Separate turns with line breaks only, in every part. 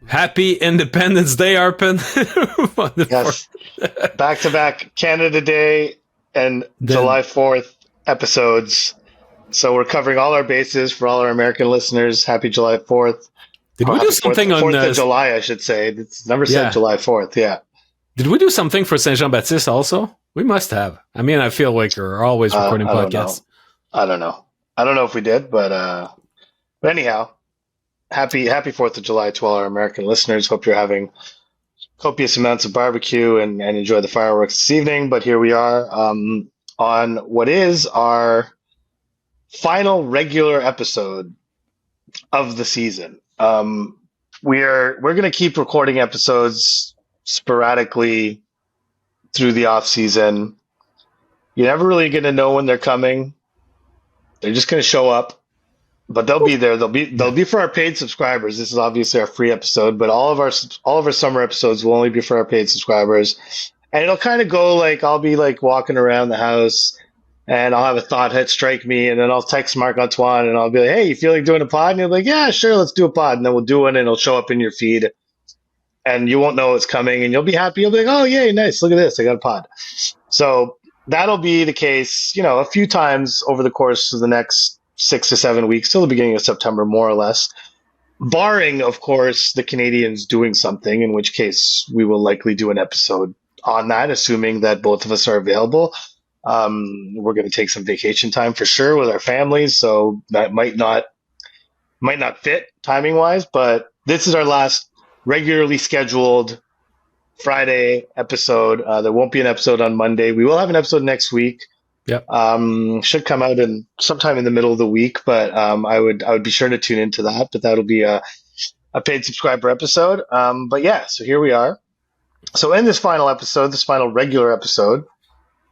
Happy Independence Day, Arpin.
Yes. Back-to-back Canada Day and July 4th episodes. So we're covering all our bases for all our American listeners. Happy July 4th.
Did we do something
4th of July, I should say. It's never said July 4th, yeah.
Did we do something for Saint-Jean-Baptiste also? We must have. I mean, I feel like we're always recording podcasts.
I don't know. I don't know if we did, but anyhow, happy 4th of July to all our American listeners. Hope you're having copious amounts of barbecue and enjoy the fireworks this evening. But here we are on what is our final regular episode of the season. We're going to keep recording episodes sporadically through the off season. You're never really going to know when they're coming. They're just going to show up, but they'll be there. They'll be for our paid subscribers. This is obviously our free episode, but all of our summer episodes will only be for our paid subscribers. And it'll kind of go like I'll be like walking around the house, and I'll have a thought strike me, and then I'll text Marc-Antoine, and I'll be like, "Hey, you feel like doing a pod?" And he'll be like, "Yeah, sure, let's do a pod." And then we'll do one, and it'll show up in your feed, and you won't know it's coming, and you'll be happy. You'll be like, "Oh, yay, nice! Look at this, I got a pod." So that'll be the case, a few times over the course of the next 6 to 7 weeks, till the beginning of September, more or less, barring, of course, the Canadiens doing something, in which case we will likely do an episode on that, assuming that both of us are available. We're going to take some vacation time for sure with our families, so that might not fit timing wise, but this is our last regularly scheduled Friday episode. There won't be an episode on Monday. We will have an episode next week.
Yep.
Should come out sometime in the middle of the week, but I would be sure to tune into that. But that'll be a paid subscriber episode. But yeah, so here we are. So in this final regular episode,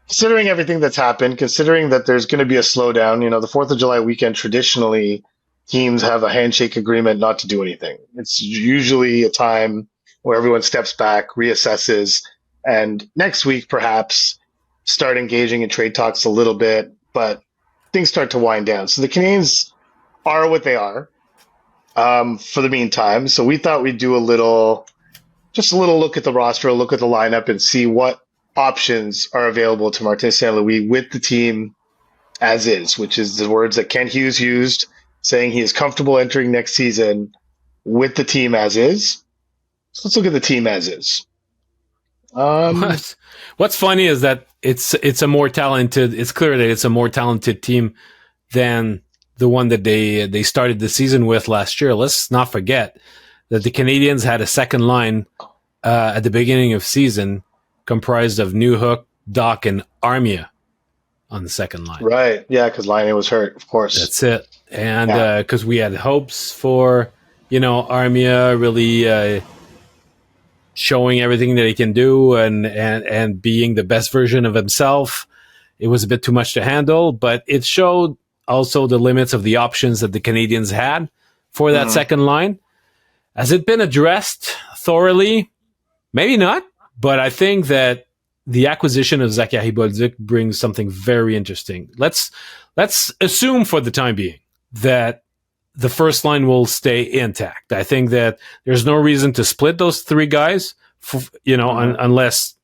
considering everything that's happened, considering that there's going to be a slowdown, the 4th of July weekend, traditionally teams have a handshake agreement not to do anything. It's usually a time where everyone steps back, reassesses, and next week perhaps start engaging in trade talks a little bit, but things start to wind down. So the Canadiens are what they are for the meantime. So we thought we'd do a little look at the roster, a look at the lineup, and see what options are available to Martin St.Louis with the team as is, which is the words that Ken Hughes used, saying he is comfortable entering next season with the team as is. So let's look at the team as is.
What's funny is that it's a more talented. It's clear that it's a more talented team than the one that they started the season with last year. Let's not forget that the Canadiens had a second line at the beginning of season comprised of Newhook, Doc, and Armia on the second line.
Right. Yeah, because Laine was hurt, of course.
That's it. And because we had hopes for Armia really showing everything that he can do and being the best version of himself. It was a bit too much to handle, but it showed also the limits of the options that the Canadiens had for that second line. Has it been addressed thoroughly? Maybe not, but I think that the acquisition of Zachary Bolduc brings something very interesting. Let's assume for the time being that the first line will stay intact. I think that there's no reason to split those three guys, unless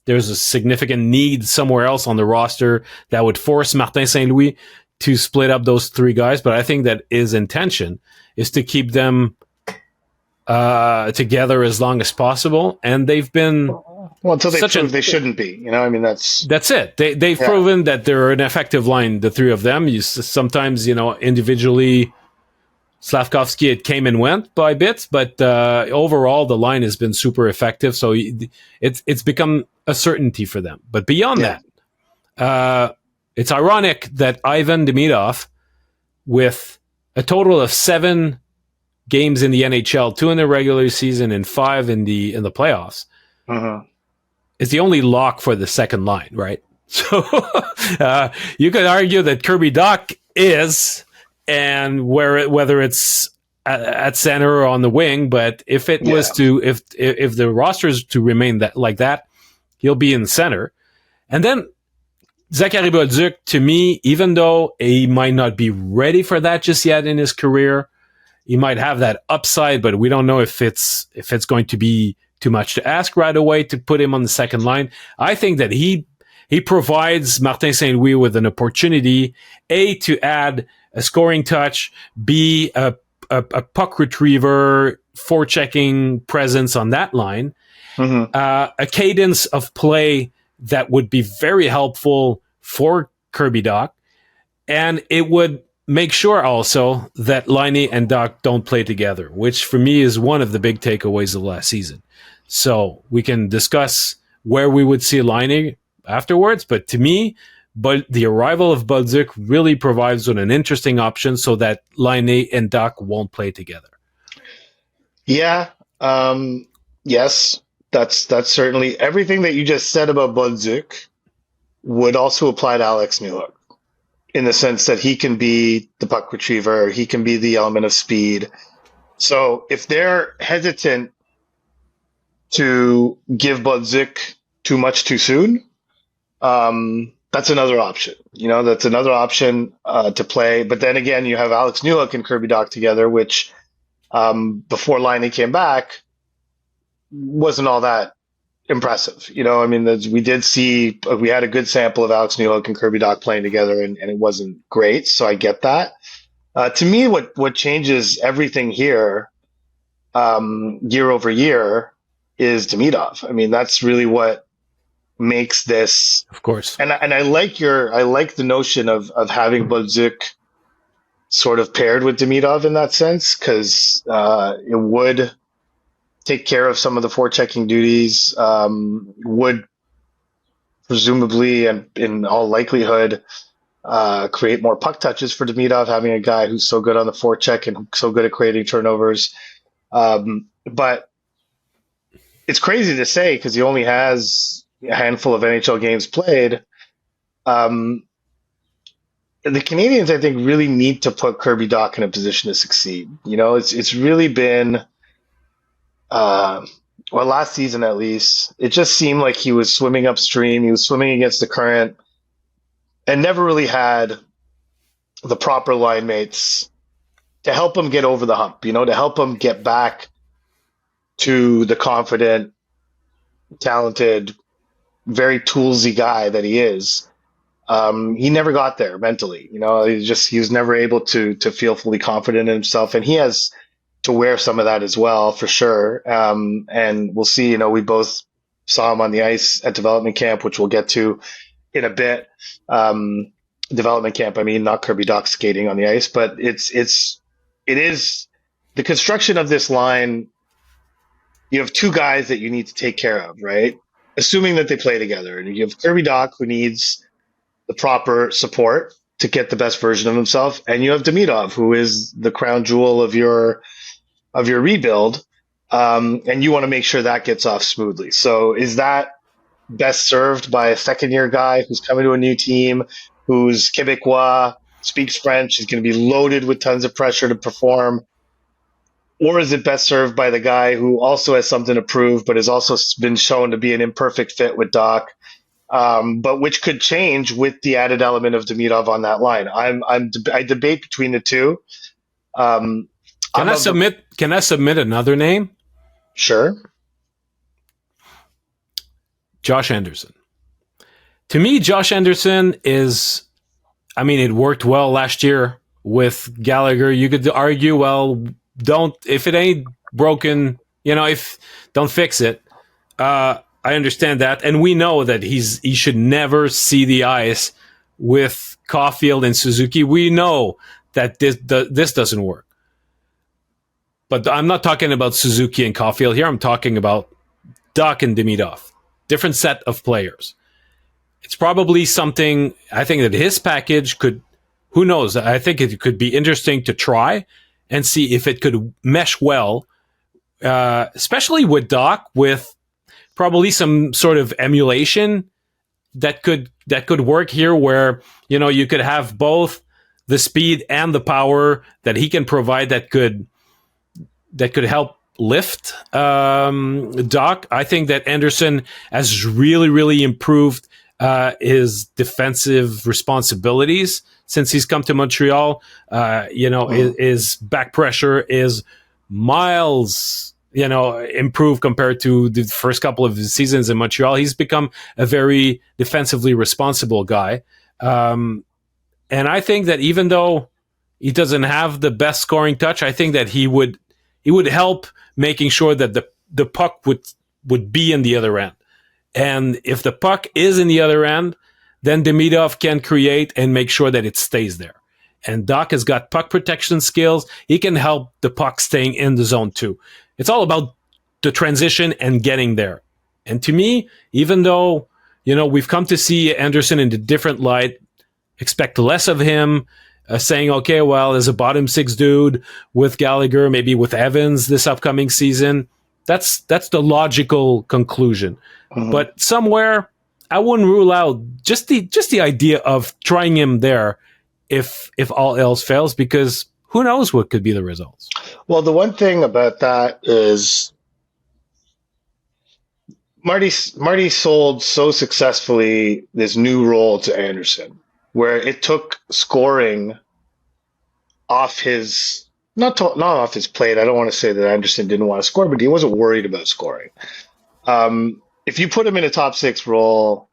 there's a significant need somewhere else on the roster that would force Martin St-Louis to split up those three guys. But I think that his intention is to keep them together as long as possible. And they've been...
Well, until they prove they shouldn't be. That's
it. They've proven that they're an effective line, the three of them. Sometimes, individually... Slavkovsky, it came and went by bits, but overall the line has been super effective. So it's become a certainty for them. But beyond that, it's ironic that Ivan Demidov, with a total of 7 games in the NHL, 2 in the regular season and 5 in the playoffs, is the only lock for the second line, right? So you could argue that Kirby Dach is. and whether it's at center or on the wing. But if it was to if the roster is to remain that, he'll be in center. And then Zachary Bolduc, to me, even though he might not be ready for that just yet in his career, he might have that upside, but we don't know if it's going to be too much to ask right away to put him on the second line. I think that he provides Martin St. Louis with an opportunity, A, to add a scoring touch, B, a puck retriever, forechecking presence on that line, a cadence of play that would be very helpful for Kirby Dach, and it would make sure also that Laine and Dach don't play together, which for me is one of the big takeaways of last season. So we can discuss where we would see Laine afterwards, but to me, the arrival of Bolduc really provides an interesting option so that Laine and Dach won't play together.
Yeah. Yes. That's certainly everything that you just said about Bolduc would also apply to Alex Newhook, in the sense that he can be the puck retriever, he can be the element of speed. So if they're hesitant to give Bolduc too much too soon, that's another option. That's another option to play. But then again, you have Alex Newhook and Kirby Dach together, which before Laine came back wasn't all that impressive. We did see, we had a good sample of Alex Newhook and Kirby Dach playing together, and it wasn't great. So I get that. To me, what changes everything here year over year is Demidov. That's really what makes this.
Of course.
And I like the notion of having Bolduc sort of paired with Demidov in that sense, because it would take care of some of the forechecking duties, would presumably and in all likelihood create more puck touches for Demidov, having a guy who's so good on the forecheck and so good at creating turnovers. But it's crazy to say because he only has a handful of NHL games played. The Canadiens, I think, really need to put Kirby Dach in a position to succeed. It's really been last season at least, it just seemed like he was swimming upstream. He was swimming against the current and never really had the proper line mates to help him get over the hump, to help him get back to the confident, talented, very toolsy guy that he is. He never got there mentally. He was never able to feel fully confident in himself, and he has to wear some of that as well, for sure. And we'll see. We both saw him on the ice at development camp, which we'll get to in a bit. Development camp, not Kirby Dach skating on the ice, but it is the construction of this line. You have two guys that you need to take care of, right? Assuming that they play together, and you have Kirby Dach, who needs the proper support to get the best version of himself, and you have Demidov, who is the crown jewel of your rebuild, and you want to make sure that gets off smoothly. So is that best served by a second-year guy who's coming to a new team, who's Quebecois, speaks French, is going to be loaded with tons of pressure to perform? Or is it best served by the guy who also has something to prove, but has also been shown to be an imperfect fit with Dach, but which could change with the added element of Demidov on that line? I debate between the two.
Can I submit another name?
Sure.
Josh Anderson. To me, Josh Anderson is, it worked well last year with Gallagher. You could argue, well, if it ain't broken, don't fix it. I understand that. And we know that he should never see the ice with Caulfield and Suzuki. We know that this doesn't work. But I'm not talking about Suzuki and Caulfield here. I'm talking about Dach and Demidov. Different set of players. It's probably something, I think that his package could, who knows, I think it could be interesting to try and see if it could mesh well, especially with Dach, with probably some sort of emulation that could work here, where you could have both the speed and the power that he can provide that could help lift Doc. I think that Anderson has really, really improved his defensive responsibilities since he's come to Montreal. His back pressure is miles, improved compared to the first couple of seasons in Montreal. He's become a very defensively responsible guy. And I think that even though he doesn't have the best scoring touch, I think that he would help making sure that the puck would be in the other end. And if the puck is in the other end, then Demidov can create and make sure that it stays there. And Doc has got puck protection skills. He can help the puck staying in the zone too. It's all about the transition and getting there. And to me, even though, we've come to see Anderson in a different light, expect less of him, saying, okay, well, as a bottom six dude with Gallagher, maybe with Evans this upcoming season, that's the logical conclusion. Mm-hmm. But somewhere, I wouldn't rule out just the idea of trying him there if all else fails, because who knows what could be the results.
Well, the one thing about that is Marty sold so successfully this new role to Anderson, where it took scoring off his not off his plate. I don't want to say that Anderson didn't want to score, but he wasn't worried about scoring. If you put him in a top six role,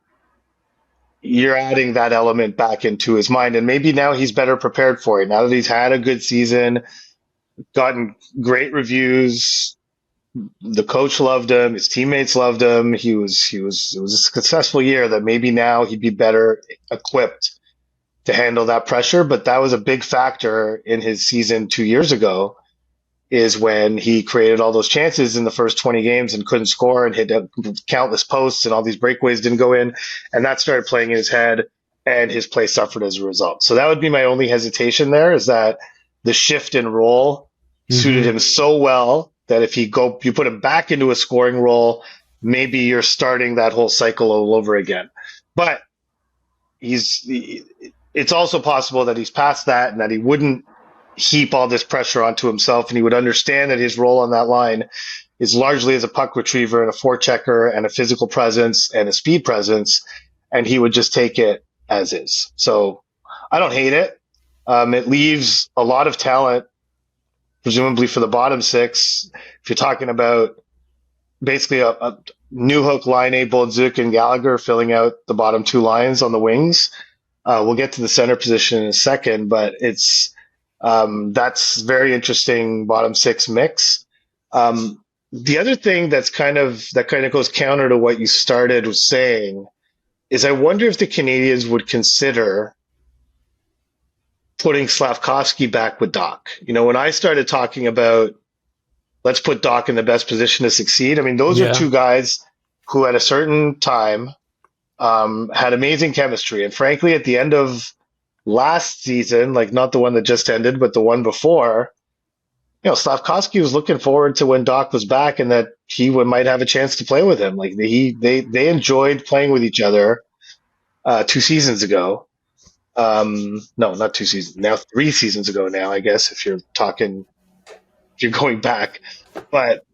you're adding that element back into his mind, and maybe now he's better prepared for it. Now that he's had a good season, gotten great reviews, the coach loved him, his teammates loved him. It was a successful year. That maybe now he'd be better equipped to handle that pressure. But that was a big factor in his season 2 years ago, is when he created all those chances in the first 20 games and couldn't score and hit countless posts and all these breakaways didn't go in. And that started playing in his head, and his play suffered as a result. So that would be my only hesitation there, is that the shift in role suited him so well that if you put him back into a scoring role, maybe you're starting that whole cycle all over again. But it's also possible that he's past that and that he wouldn't heap all this pressure onto himself, and he would understand that his role on that line is largely as a puck retriever and a forechecker and a physical presence and a speed presence, and he would just take it as is. So I don't hate it. It leaves a lot of talent, presumably for the bottom six. If you're talking about basically a Newhook, Laine, Bolduc, and Gallagher filling out the bottom two lines on the wings. We'll get to the center position in a second, but that's very interesting bottom six mix. The other thing that kind of goes counter to what you started with saying is, I wonder if the Canadiens would consider putting Slafkovsky back with Doc. When I started talking about let's put Doc in the best position to succeed, I mean, those are two guys who at a certain time had amazing chemistry. And frankly, at the end of last season, like not the one that just ended, but the one before, Slafkovsky was looking forward to when Doc was back and that he might have a chance to play with him. Like they enjoyed playing with each other 2 seasons ago. No, not 2 seasons. Now 3 seasons ago now, I guess, if you're going back. But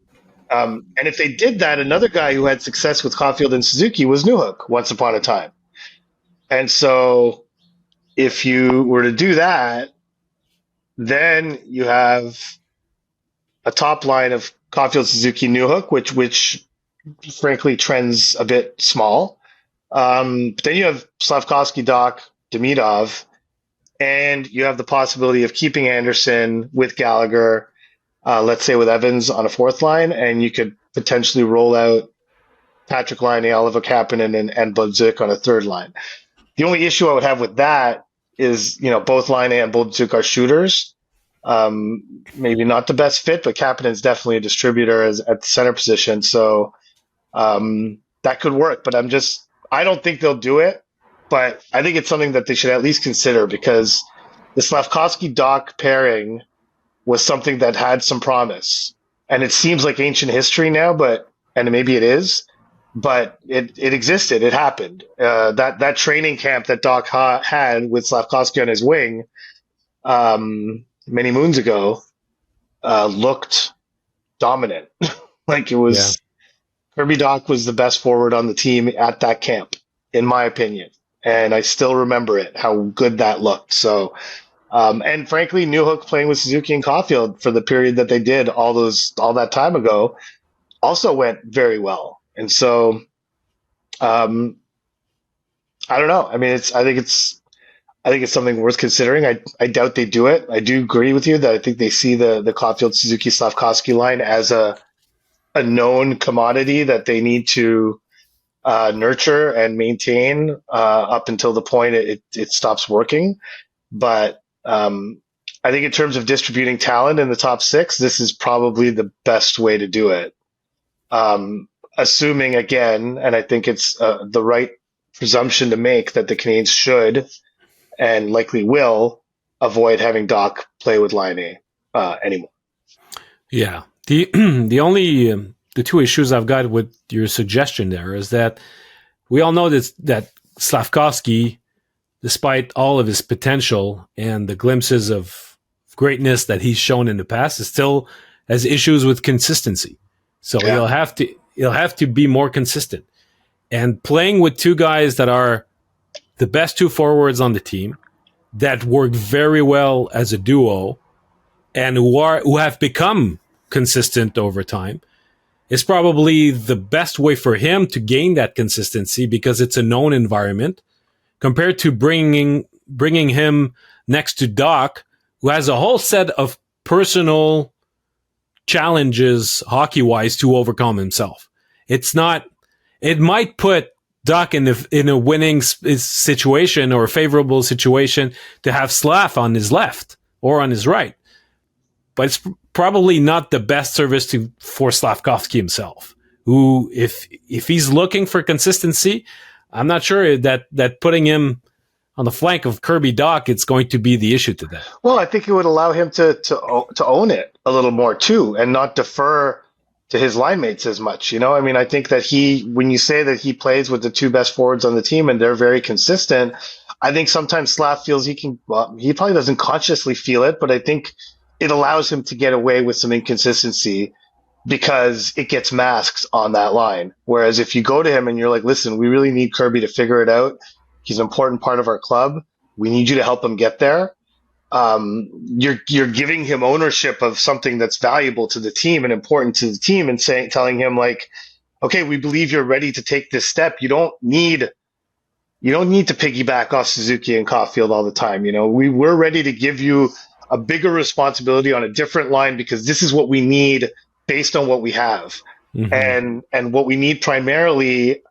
and if they did that, another guy who had success with Caulfield and Suzuki was Newhook once upon a time. And so if you were to do that, then you have a top line of Caulfield, Suzuki, Newhook, which frankly trends a bit small. But then you have Slafkovsky, Doc, Demidov, and you have the possibility of keeping Anderson with Gallagher, let's say with Evans on a fourth line, and you could potentially roll out Patrick Laine, Oliver Kapanen, and Bolduc on a third line. The only issue I would have with that is, both Laine and Bolduc are shooters. Maybe not the best fit, but Kapanen's definitely a distributor at the center position. So that could work, but I don't think they'll do it, but I think it's something that they should at least consider, because the Slafkovsky-Doc pairing was something that had some promise, and it seems like ancient history now, and maybe it is, but it existed. It happened. That training camp that Doc had with Slafkovsky on his wing, many moons ago, looked dominant. Like it
Yeah.
was Kirby Doc was the best forward on the team at that camp, in my opinion. And I still remember it, how good that looked. So, and frankly, Newhook playing with Suzuki and Caulfield for the period that they did all that time ago also went very well. And so, um, I don't know. I mean, I think it's something worth considering. I doubt they do it. I do agree with you that I think they see the Caulfield Suzuki Slavkovsky line as a known commodity that they need to nurture and maintain up until the point it stops working. But I think in terms of distributing talent in the top six, this is probably the best way to do it. Assuming again, and I think it's the right presumption to make that the Canadiens should and likely will avoid having Doc play with Line A anymore.
Yeah. The only the two issues I've got with your suggestion there is that we all know that Slavkovsky, despite all of his potential and the glimpses of greatness that he's shown in the past, is still has issues with consistency. So he'll have to be more consistent. And playing with two guys that are the best two forwards on the team, that work very well as a duo, and who have become consistent over time, is probably the best way for him to gain that consistency because it's a known environment compared to bringing him next to Doc, who has a whole set of personal challenges hockey-wise to overcome himself. It might put Doc in a winning situation or a favorable situation to have Slav on his left or on his right, but it's probably not the best service for Slavkovsky himself, who, if he's looking for consistency, I'm not sure that putting him on the flank of Kirby Doc, it's going to be the issue to that.
Well, I think it would allow him to own it a little more too, and not defer to his line mates as much. You know, I mean, I think that when you say that he plays with the two best forwards on the team and they're very consistent, I think sometimes Slav feels he probably doesn't consciously feel it, but I think it allows him to get away with some inconsistency because it gets masks on that line. Whereas if you go to him and you're like, listen, we really need Kirby to figure it out. He's an important part of our club. We need you to help him get there. You're giving him ownership of something that's valuable to the team and important to the team, and telling him like, okay, we believe you're ready to take this step. You don't need to piggyback off Suzuki and Caulfield all the time. You know, we're ready to give you a bigger responsibility on a different line because this is what we need based on what we have. Mm-hmm. And what we need primarily,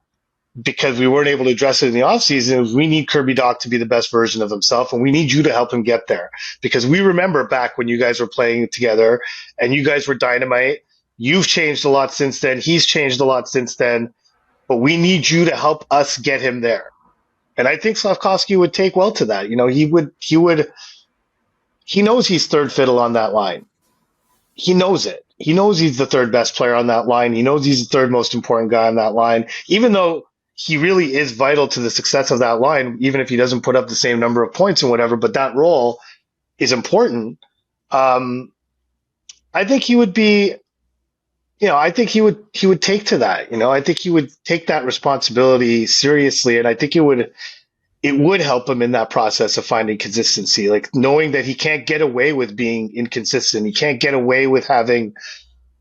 because we weren't able to address it in the offseason, is we need Kirby Doc to be the best version of himself, and we need you to help him get there. Because we remember back when you guys were playing together and you guys were dynamite. You've changed a lot since then. He's changed a lot since then. But we need you to help us get him there. And I think Slavkovsky would take well to that. You know, he knows he's third fiddle on that line. He knows it. He knows he's the third best player on that line. He knows he's the third most important guy on that line, even though he really is vital to the success of that line, even if he doesn't put up the same number of points and whatever, but that role is important. I think he would be, I think he would take to that. I think he would take that responsibility seriously. And I think it would help him in that process of finding consistency, like knowing that he can't get away with being inconsistent. He can't get away with having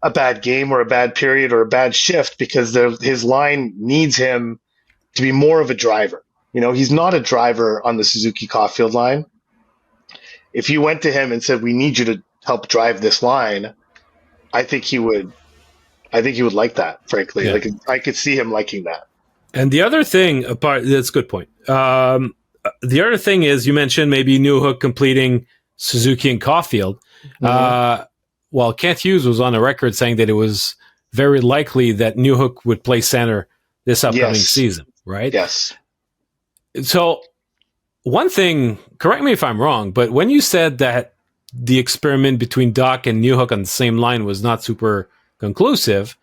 a bad game or a bad period or a bad shift because his line needs him to be more of a driver. He's not a driver on the Suzuki Caulfield line. If you went to him and said, we need you to help drive this line, I think he would like that, frankly. Yeah. Like I could see him liking that.
And the other thing, that's a good point. The other thing is, you mentioned maybe Newhook completing Suzuki and Caulfield. Mm-hmm. Well, Kent Hughes was on the record saying that it was very likely that Newhook would play center this upcoming season, right?
Yes.
So one thing, correct me if I'm wrong, but when you said that the experiment between Doc and Newhook on the same line was not super conclusive,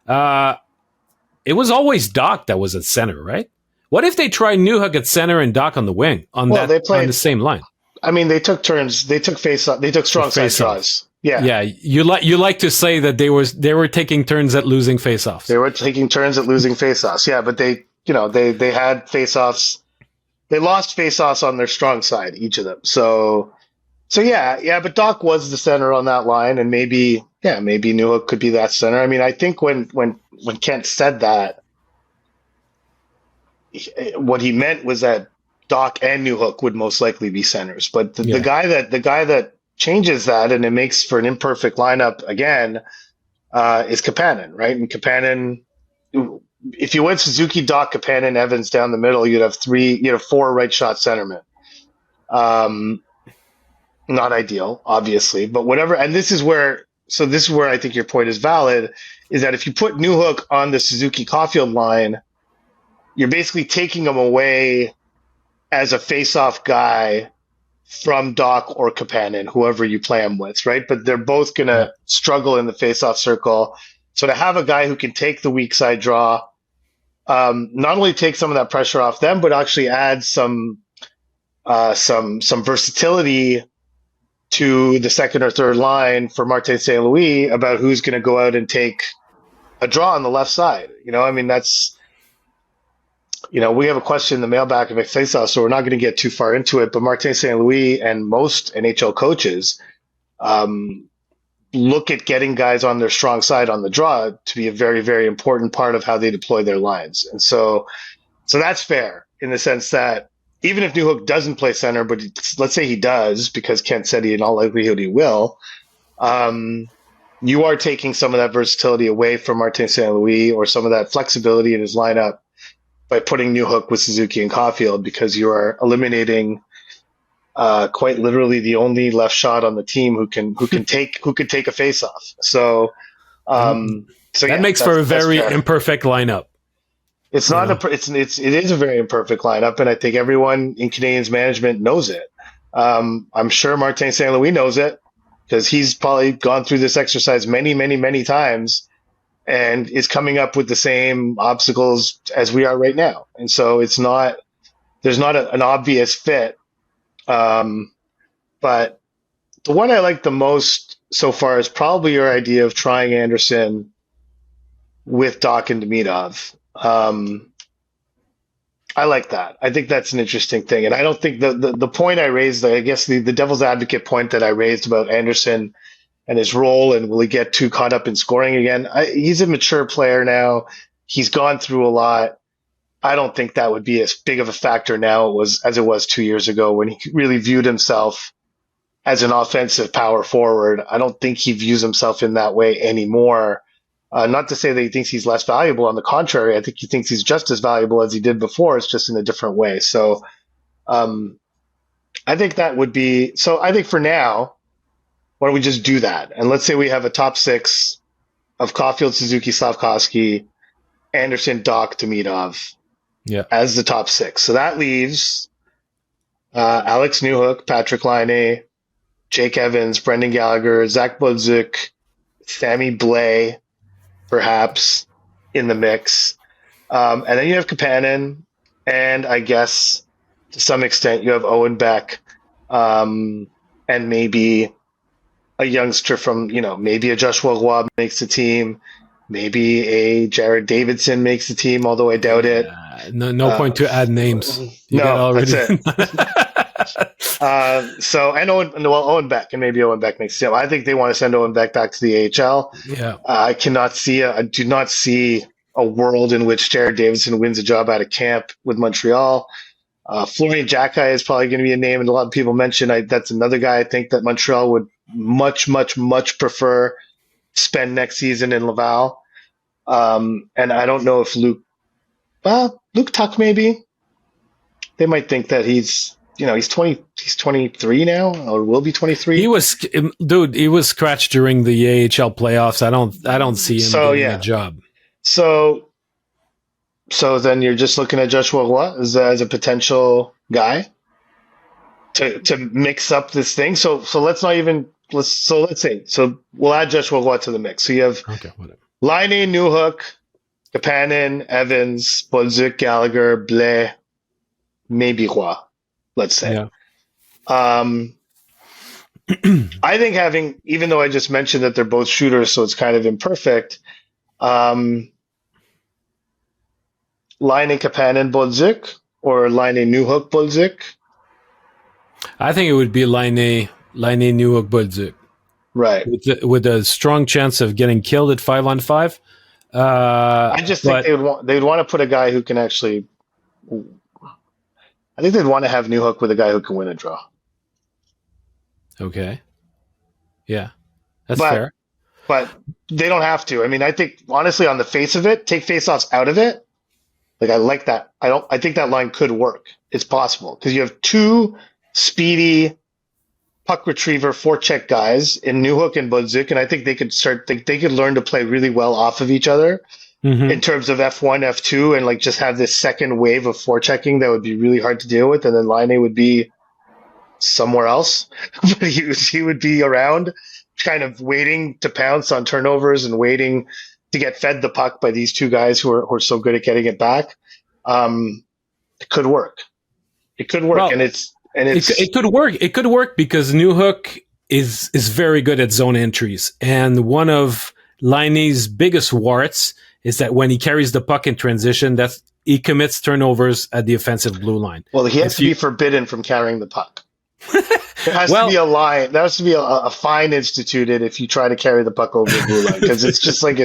it was always Doc that was at center, right? What if they try Newhook at center and Doc on the wing on the same line?
I mean, they took turns. They took face off. They took strong side draws. Yeah.
Yeah. You like to say that they were taking turns at losing faceoffs.
They were taking turns at losing faceoffs. Yeah, but they had faceoffs. They lost faceoffs on their strong side, each of them. So yeah. But Doc was the center on that line, and maybe Newhook could be that center. I mean, I think when Kent said that, what he meant was that Doc and Newhook would most likely be centers. But the guy that changes that, and it makes for an imperfect lineup again, is Kapanen, right? And Kapanen, if you went Suzuki, Doc, Kapanen, Evans down the middle, you'd have four right shot centermen. Not ideal, obviously, but whatever. And this is where I think your point is valid, is that if you put Newhook on the Suzuki Caulfield line, you're basically taking him away as a face-off guy from Doc or Kapanen, whoever you play him with, right? But they're both going to struggle in the face-off circle. So to have a guy who can take the weak side draw, not only take some of that pressure off them, but actually add some versatility to the second or third line for Martin St. Louis about who's going to go out and take a draw on the left side. I mean, that's, we have a question in the mailbag of faceoff, so we're not going to get too far into it. But Martin St. Louis and most NHL coaches look at getting guys on their strong side on the draw to be a very, very important part of how they deploy their lines. And so that's fair in the sense that even if Newhook doesn't play center, but let's say he does, because Kent said in all likelihood he will, you are taking some of that versatility away from Martin St. Louis, or some of that flexibility in his lineup, by putting Newhook with Suzuki and Caulfield, because you are eliminating quite literally the only left shot on the team who can take a face-off. So that
makes for a very imperfect lineup.
It's not it is a very imperfect lineup, and I think everyone in Canadiens management knows it. I'm sure Martin St. Louis knows it, because he's probably gone through this exercise many, many, many times, and is coming up with the same obstacles as we are right now. And so there's not an obvious fit. But the one I like the most so far is probably your idea of trying Anderson with Doc and Demidov. I like that. I think that's an interesting thing. And I don't think the point I raised, I guess the devil's advocate point that I raised about Anderson and his role, and will he get too caught up in scoring again? He's a mature player now. He's gone through a lot. I don't think that would be as big of a factor now as it was 2 years ago, when he really viewed himself as an offensive power forward. I don't think he views himself in that way anymore. Not to say that he thinks he's less valuable. On the contrary, I think he thinks he's just as valuable as he did before. It's just in a different way. So I think that would be – so I think for now, why don't we just do that? And let's say we have a top six of Caulfield, Suzuki, Slavkovsky, Anderson, Doc, Demidov as the top six. So that leaves Alex Newhook, Patrick Laine, Jake Evans, Brendan Gallagher, Zach Bodzik, Sammy Blais, perhaps, in the mix. And then you have Kapanen, and I guess to some extent you have Owen Beck, and maybe a youngster from, maybe a Joshua Roy makes the team, maybe a Jared Davidson makes the team, although I doubt it.
No point to add names.
That's it. And Owen Beck, and maybe Owen Beck makes the team. I think they want to send Owen Beck back to the AHL.
Yeah.
I do not see a world in which Jared Davidson wins a job out of camp with Montreal. Florian Jacki is probably going to be a name, and a lot of people mention that's another guy I think that Montreal would much, much, much prefer spend next season in Laval. And I don't know if Luke Tuck, maybe. They might think that he's 23 now, or will be 23.
He was scratched during the AHL playoffs. I don't see him getting a job.
So then you're just looking at Joshua Roy as a potential guy to mix up this thing. So let's say we'll add Joshua Roy to the mix. So you have Laine, Newhook, Kapanen, Evans, Bodzik, Gallagher, Blais, maybe Roy, let's say. Yeah. Um, I think even though I just mentioned that they're both shooters, so it's kind of imperfect. Um, Line Kapanen Bolzik or Line Newhook Bolzik.
I think it would be Laine Newhook Budzik
Right.
with a strong chance of getting killed at 5-on-5.
I just think
But
they'd want to put a guy who can actually. I think they'd want to have Newhook with a guy who can win a draw.
okay, yeah, that's
But
fair.
but they don't have to. I mean, I think honestly, on the face of it, take faceoffs out of it. Like I like that. I think that line could work. It's possible because you have two speedy puck retriever forecheck guys in Newhook and Budzik, and I think they could learn to play really well off of each other in terms of F1, F2, and like just have this second wave of forechecking that would be really hard to deal with, and then Laine would be somewhere else, but he would be around, kind of waiting to pounce on turnovers and waiting to get fed the puck by these two guys who are so good at getting it back. It could work. It could work,
Well, it could work. It could work because Newhook is very good at zone entries, and one of Laine's biggest warts is that when he carries the puck in transition, he commits turnovers at the offensive blue line.
Well, he has to be forbidden from carrying the puck. There has to be a line. There has to be a fine instituted if you try to carry the puck over the blue line, because it's just like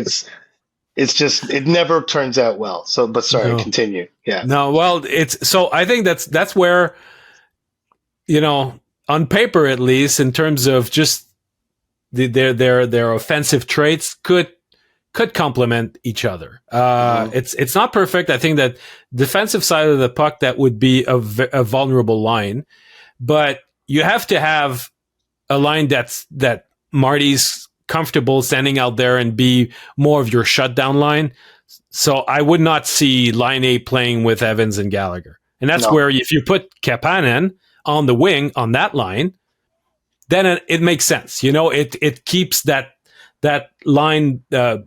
it never turns out well. So, but sorry, continue. Yeah.
No, well, so I think that's where, on paper at least, in terms of just their offensive traits could complement each other. It's not perfect. I think that defensive side of the puck, that would be a vulnerable line, but you have to have a line that Marty's comfortable standing out there and be more of your shutdown line. So I would not see Line A playing with Evans and Gallagher. And that's where if you put Kapanen on the wing on that line, then it makes sense. It keeps that line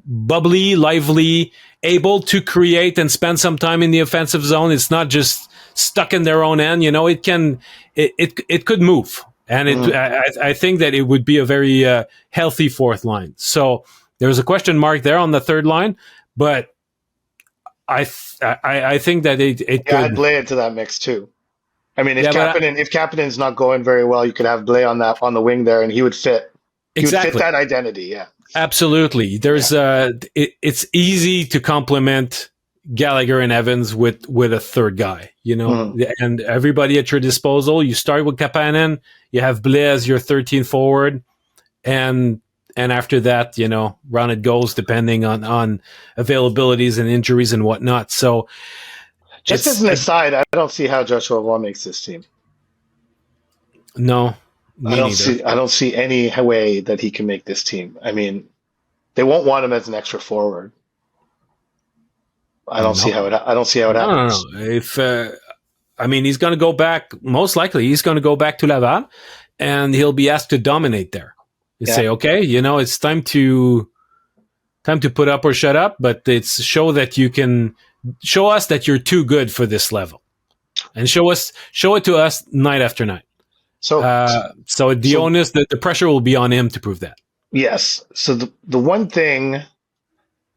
bubbly, lively, able to create and spend some time in the offensive zone. It's not just stuck in their own end. It could move. And I think that it would be a very healthy fourth line. So there's a question mark there on the third line, but I think that it could.
I'd lay into that mix too. I mean, if Kapanen's not going very well, you could have Blais on the wing there, and he would fit.
Exactly.
He would fit that identity. Yeah.
Absolutely. There's it's easy to complement Gallagher and Evans with a third guy, and everybody at your disposal. You start with Kapanen, you have Blais as your 13th forward, and after that, round it goes depending on availabilities and injuries and whatnot. So,
just as an aside, I don't see how Joshua Vaughn makes this team.
No,
I don't see any way that he can make this team. I mean, they won't want him as an extra forward. I don't see how it happens.
No. If he's going to go back. Most likely, he's going to go back to Laval, and he'll be asked to dominate there. Say, okay, it's time to put up or shut up. But it's show us that you're too good for this level, and show it to us night after night. So the onus, the pressure will be on him to prove that.
Yes. So the one thing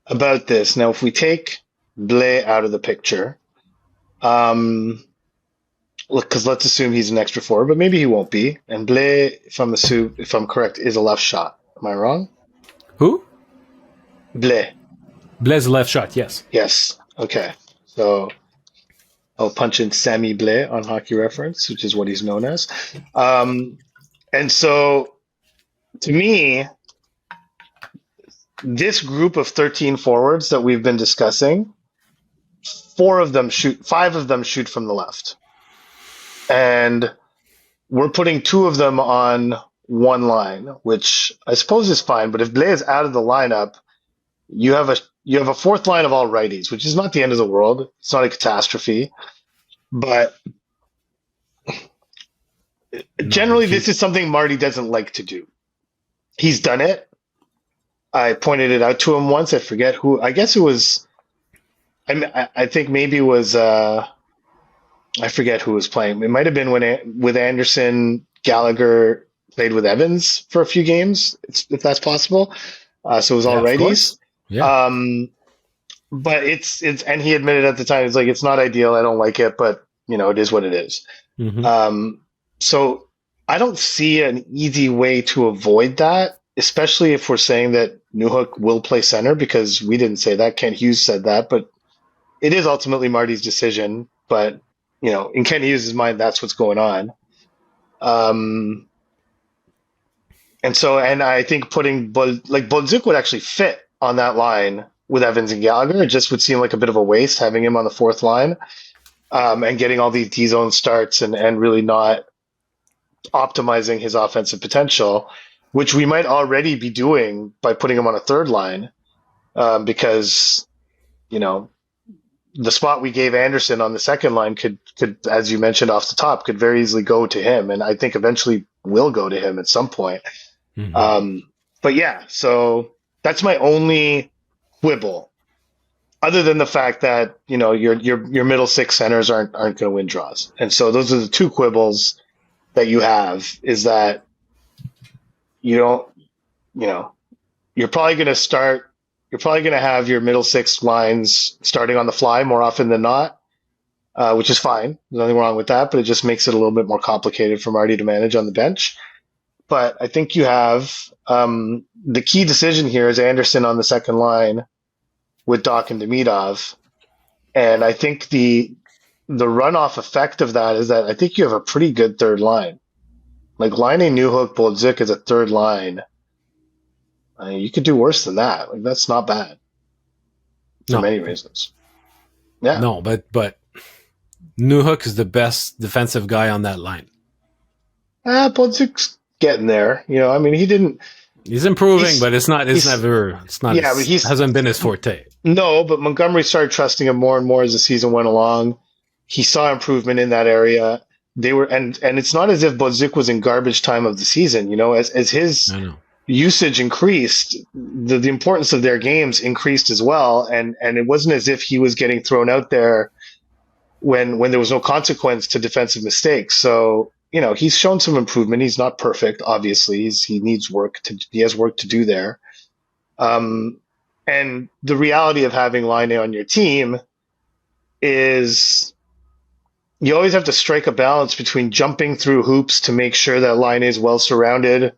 about this now, if we take Blais out of the picture, because let's assume he's an extra forward, but maybe he won't be. And Blais, if I'm correct, is a left shot. Am I wrong?
Who?
Blais.
Blais left shot. Yes.
Yes. Okay. So I'll punch in Sammy Blais on Hockey Reference, which is what he's known as. And so, to me, this group of 13 forwards that we've been discussing, 5 of them shoot from the left. And we're putting 2 of them on one line, which I suppose is fine. But if Blais is out of the lineup, you have a fourth line of all righties, which is not the end of the world. It's not a catastrophe. But generally, this is something Marty doesn't like to do. He's done it. I pointed it out to him once. I forget who. I guess it was. I think maybe it was I forget who was playing. It might have been with Anderson, Gallagher played with Evans for a few games, if that's possible. So it was all
Yeah, of
righties.
course. Yeah.
But and he admitted at the time, it's like, it's not ideal. I don't like it, but it is what it is.
Mm-hmm.
So I don't see an easy way to avoid that, especially if we're saying that Newhook will play center, because we didn't say that. Kent Hughes said that, but it is ultimately Marty's decision. But, in Kent Hughes' mind, that's what's going on. And I think putting Bolduc would actually fit on that line with Evans and Gallagher. It just would seem like a bit of a waste having him on the fourth line, and getting all these D-zone starts and really not optimizing his offensive potential, which we might already be doing by putting him on a third line, because, the spot we gave Anderson on the second line could, as you mentioned off the top, could very easily go to him, and I think eventually will go to him at some point.
Mm-hmm.
But yeah, so that's my only quibble, other than the fact that your middle six centers aren't going to win draws, and so those are the two quibbles that you have. Is that you don't, you're probably going to start. You're probably going to have your middle six lines starting on the fly more often than not, which is fine. There's nothing wrong with that, but it just makes it a little bit more complicated for Marty to manage on the bench. But I think you have the key decision here is Anderson on the second line with Doc and Demidov. And I think the runoff effect of that is that I think you have a pretty good third line. Like Line, Newhook, Bolduc as a third line. You could do worse than that. Like, that's not bad for many reasons. Yeah.
No, but Newhook is the best defensive guy on that line.
Bolduc's getting there. He didn't.
He's improving, but it's not. Yeah,
but he
hasn't been his forte.
No, but Montgomery started trusting him more and more as the season went along. He saw improvement in that area. They were, and it's not as if Bolduc was in garbage time of the season. As his usage increased, the importance of their games increased as well, and it wasn't as if he was getting thrown out there when there was no consequence to defensive mistakes. So he's shown some improvement. He's not perfect, obviously. He needs work he has work to do there. And the reality of having Line on your team is you always have to strike a balance between jumping through hoops to make sure that Line is well surrounded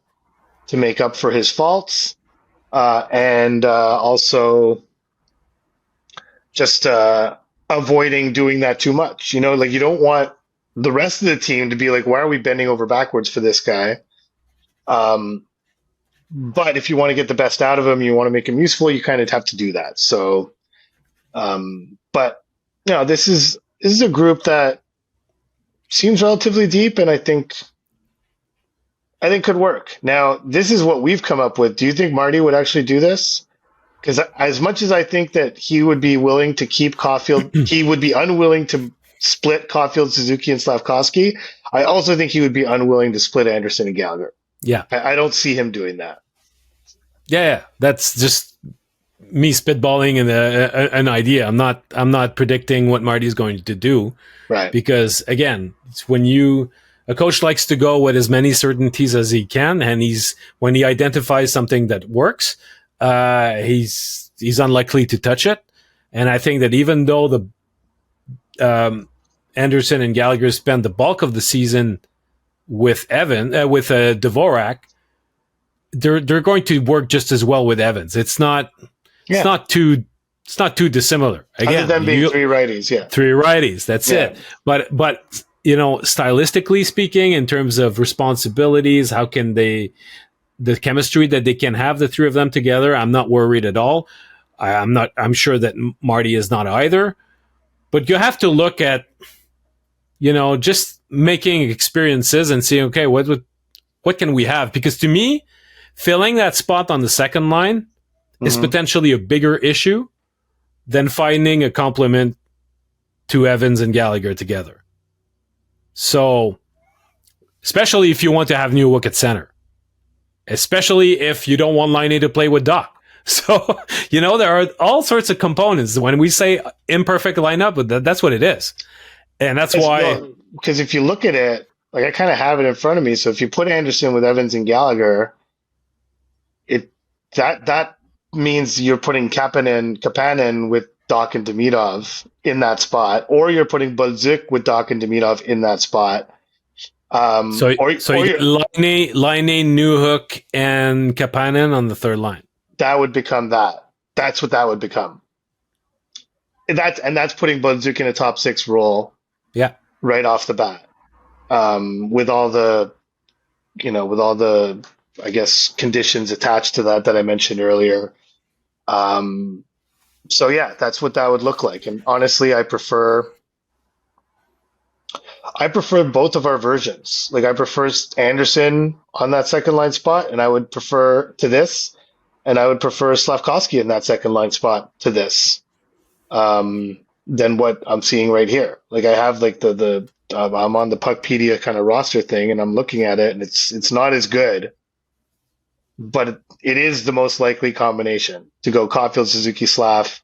to make up for his faults, and also just avoiding doing that too much. You don't want the rest of the team to be like, why are we bending over backwards for this guy? But if you want to get the best out of him, you want to make him useful, you kind of have to do that. So, but this is a group that seems relatively deep, and I think could work. Now, this is what we've come up with. Do you think Marty would actually do this? Because as much as I think that he would be willing to keep Caulfield, he would be unwilling to split Caulfield, Suzuki, and Slavkovsky. I also think he would be unwilling to split Anderson and Gallagher.
Yeah.
I don't see him doing that.
Yeah. That's just me spitballing an idea. I'm not predicting what Marty's going to do.
Right.
Because again, it's when a coach likes to go with as many certainties as he can, and when he identifies something that works, he's unlikely to touch it. And I think that even though the Anderson and Gallagher spend the bulk of the season with Dvorak, they're going to work just as well with Evans. It's not too dissimilar. Again,
other than being three righties, yeah.
Three righties, that's it. But stylistically speaking, in terms of responsibilities, how can the chemistry that they can have, the three of them together, I'm not worried at all. I'm sure that Marty is not either. But you have to look at, just making experiences and seeing, okay, what can we have? Because to me, filling that spot on the second line is potentially a bigger issue than finding a complement to Evans and Gallagher together. So, especially if you want to have Newhook at center, especially if you don't want Laine to play with Doc. So, there are all sorts of components. When we say imperfect lineup, that's what it is. And that's why.
Because if you look at it, like I kind of have it in front of me. So if you put Anderson with Evans and Gallagher, it that means you're putting Kapanen with Doc and Demidov in that spot, or you're putting Balzuc with Doc and Demidov in that spot.
So you get Laine, Newhook, and Kapanen on the third line.
That would become that. That's what that would become. That's putting Balzuc in a top six role.
Yeah.
Right off the bat, with all the I guess conditions attached to that I mentioned earlier. So yeah, that's what that would look like. And honestly, I prefer both of our versions. Like I prefer Anderson on that second line spot, and I would prefer to this, and I would prefer Slafkovsky in that second line spot to this, than what I'm seeing right here. Like I have like I'm on the Puckpedia kind of roster thing, and I'm looking at it, and it's not as good, but it is the most likely combination to go Caulfield, Suzuki, Slav,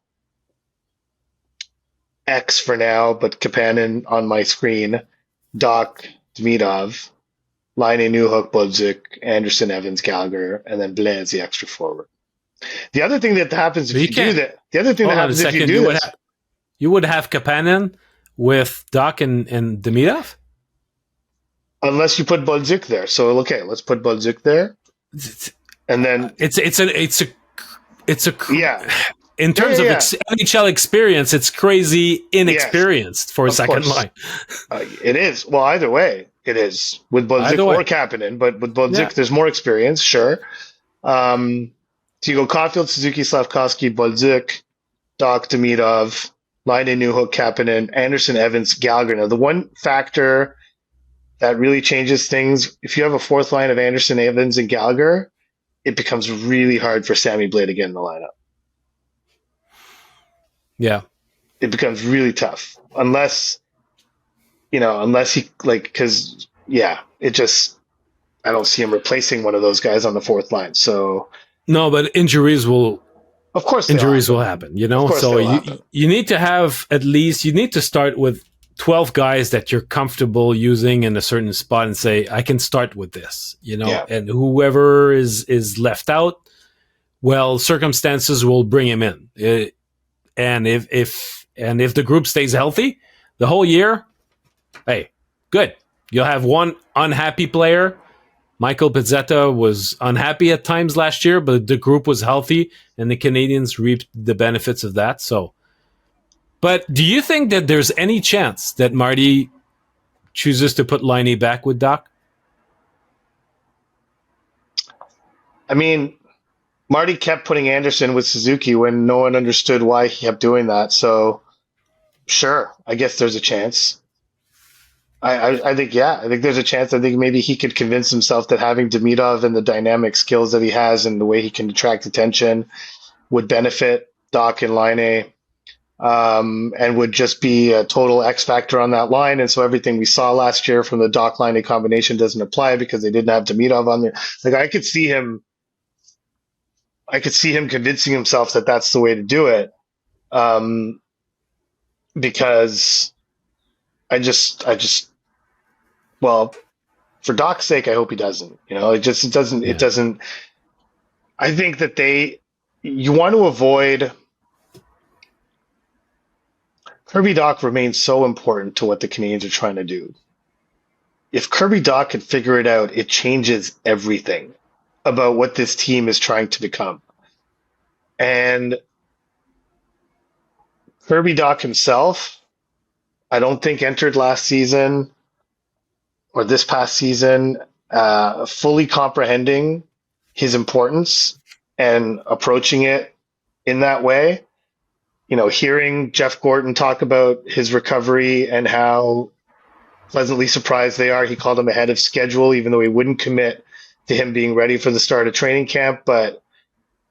X for now, but Kapanen on my screen, Doc, Demidov, Laine, Newhook, Balzuc, Anderson, Evans, Gallagher, and then Blaise, the extra forward. The other thing that happens if you do that, the other thing that happens if you do this,
you would have Kapanen with Doc and Demidov?
Unless you put Balzuc there. So okay, let's put Balzuc there. And then
it's a
yeah.
In terms of NHL experience, it's crazy inexperienced for a second line.
It is. Well, either way, it is with Balzuc or Kapanen, but with Balzuc, there's more experience, sure. So you go Caulfield, Suzuki, Slafkovsky, Balzuc, Doc, Demidov, Laine, Newhook, Kapanen, Anderson, Evans, Gallagher. Now, the one factor that really changes things, if you have a fourth line of Anderson, Evans, and Gallagher, it becomes really hard for Sammy Blais to get in the lineup.
Yeah.
It becomes really tough. Unless he, because, it just, I don't see him replacing one of those guys on the fourth line. So.
No, but injuries will.
Of course,
injuries will happen, So you need to have you need to start with 12 guys that you're comfortable using in a certain spot and say, I can start with this, and whoever is left out, well, circumstances will bring him in. And if the group stays healthy the whole year, hey, good. You'll have one unhappy player. Michael Pizzetta was unhappy at times last year, but the group was healthy, and the Canadiens reaped the benefits of that. So, but do you think that there's any chance that Marty chooses to put Laine back with Doc?
I mean, Marty kept putting Anderson with Suzuki when no one understood why he kept doing that. So, sure, I guess there's a chance. I think there's a chance. I think maybe he could convince himself that having Demidov and the dynamic skills that he has and the way he can attract attention would benefit Doc and Laine, and would just be a total X factor on that line. And so everything we saw last year from the Doc Laine combination doesn't apply because they didn't have Demidov on there. Like I could see him convincing himself that that's the way to do it, because I just. Well, for Doc's sake, I hope he doesn't. It doesn't. I think that you want to avoid. Kirby Dach remains so important to what the Canadiens are trying to do. If Kirby Dach can figure it out, it changes everything about what this team is trying to become. And Kirby Dach himself, I don't think entered last season or this past season fully comprehending his importance and approaching it in that way. Hearing Jeff Gorton talk about his recovery and how pleasantly surprised they are. He called him ahead of schedule, even though he wouldn't commit to him being ready for the start of training camp. But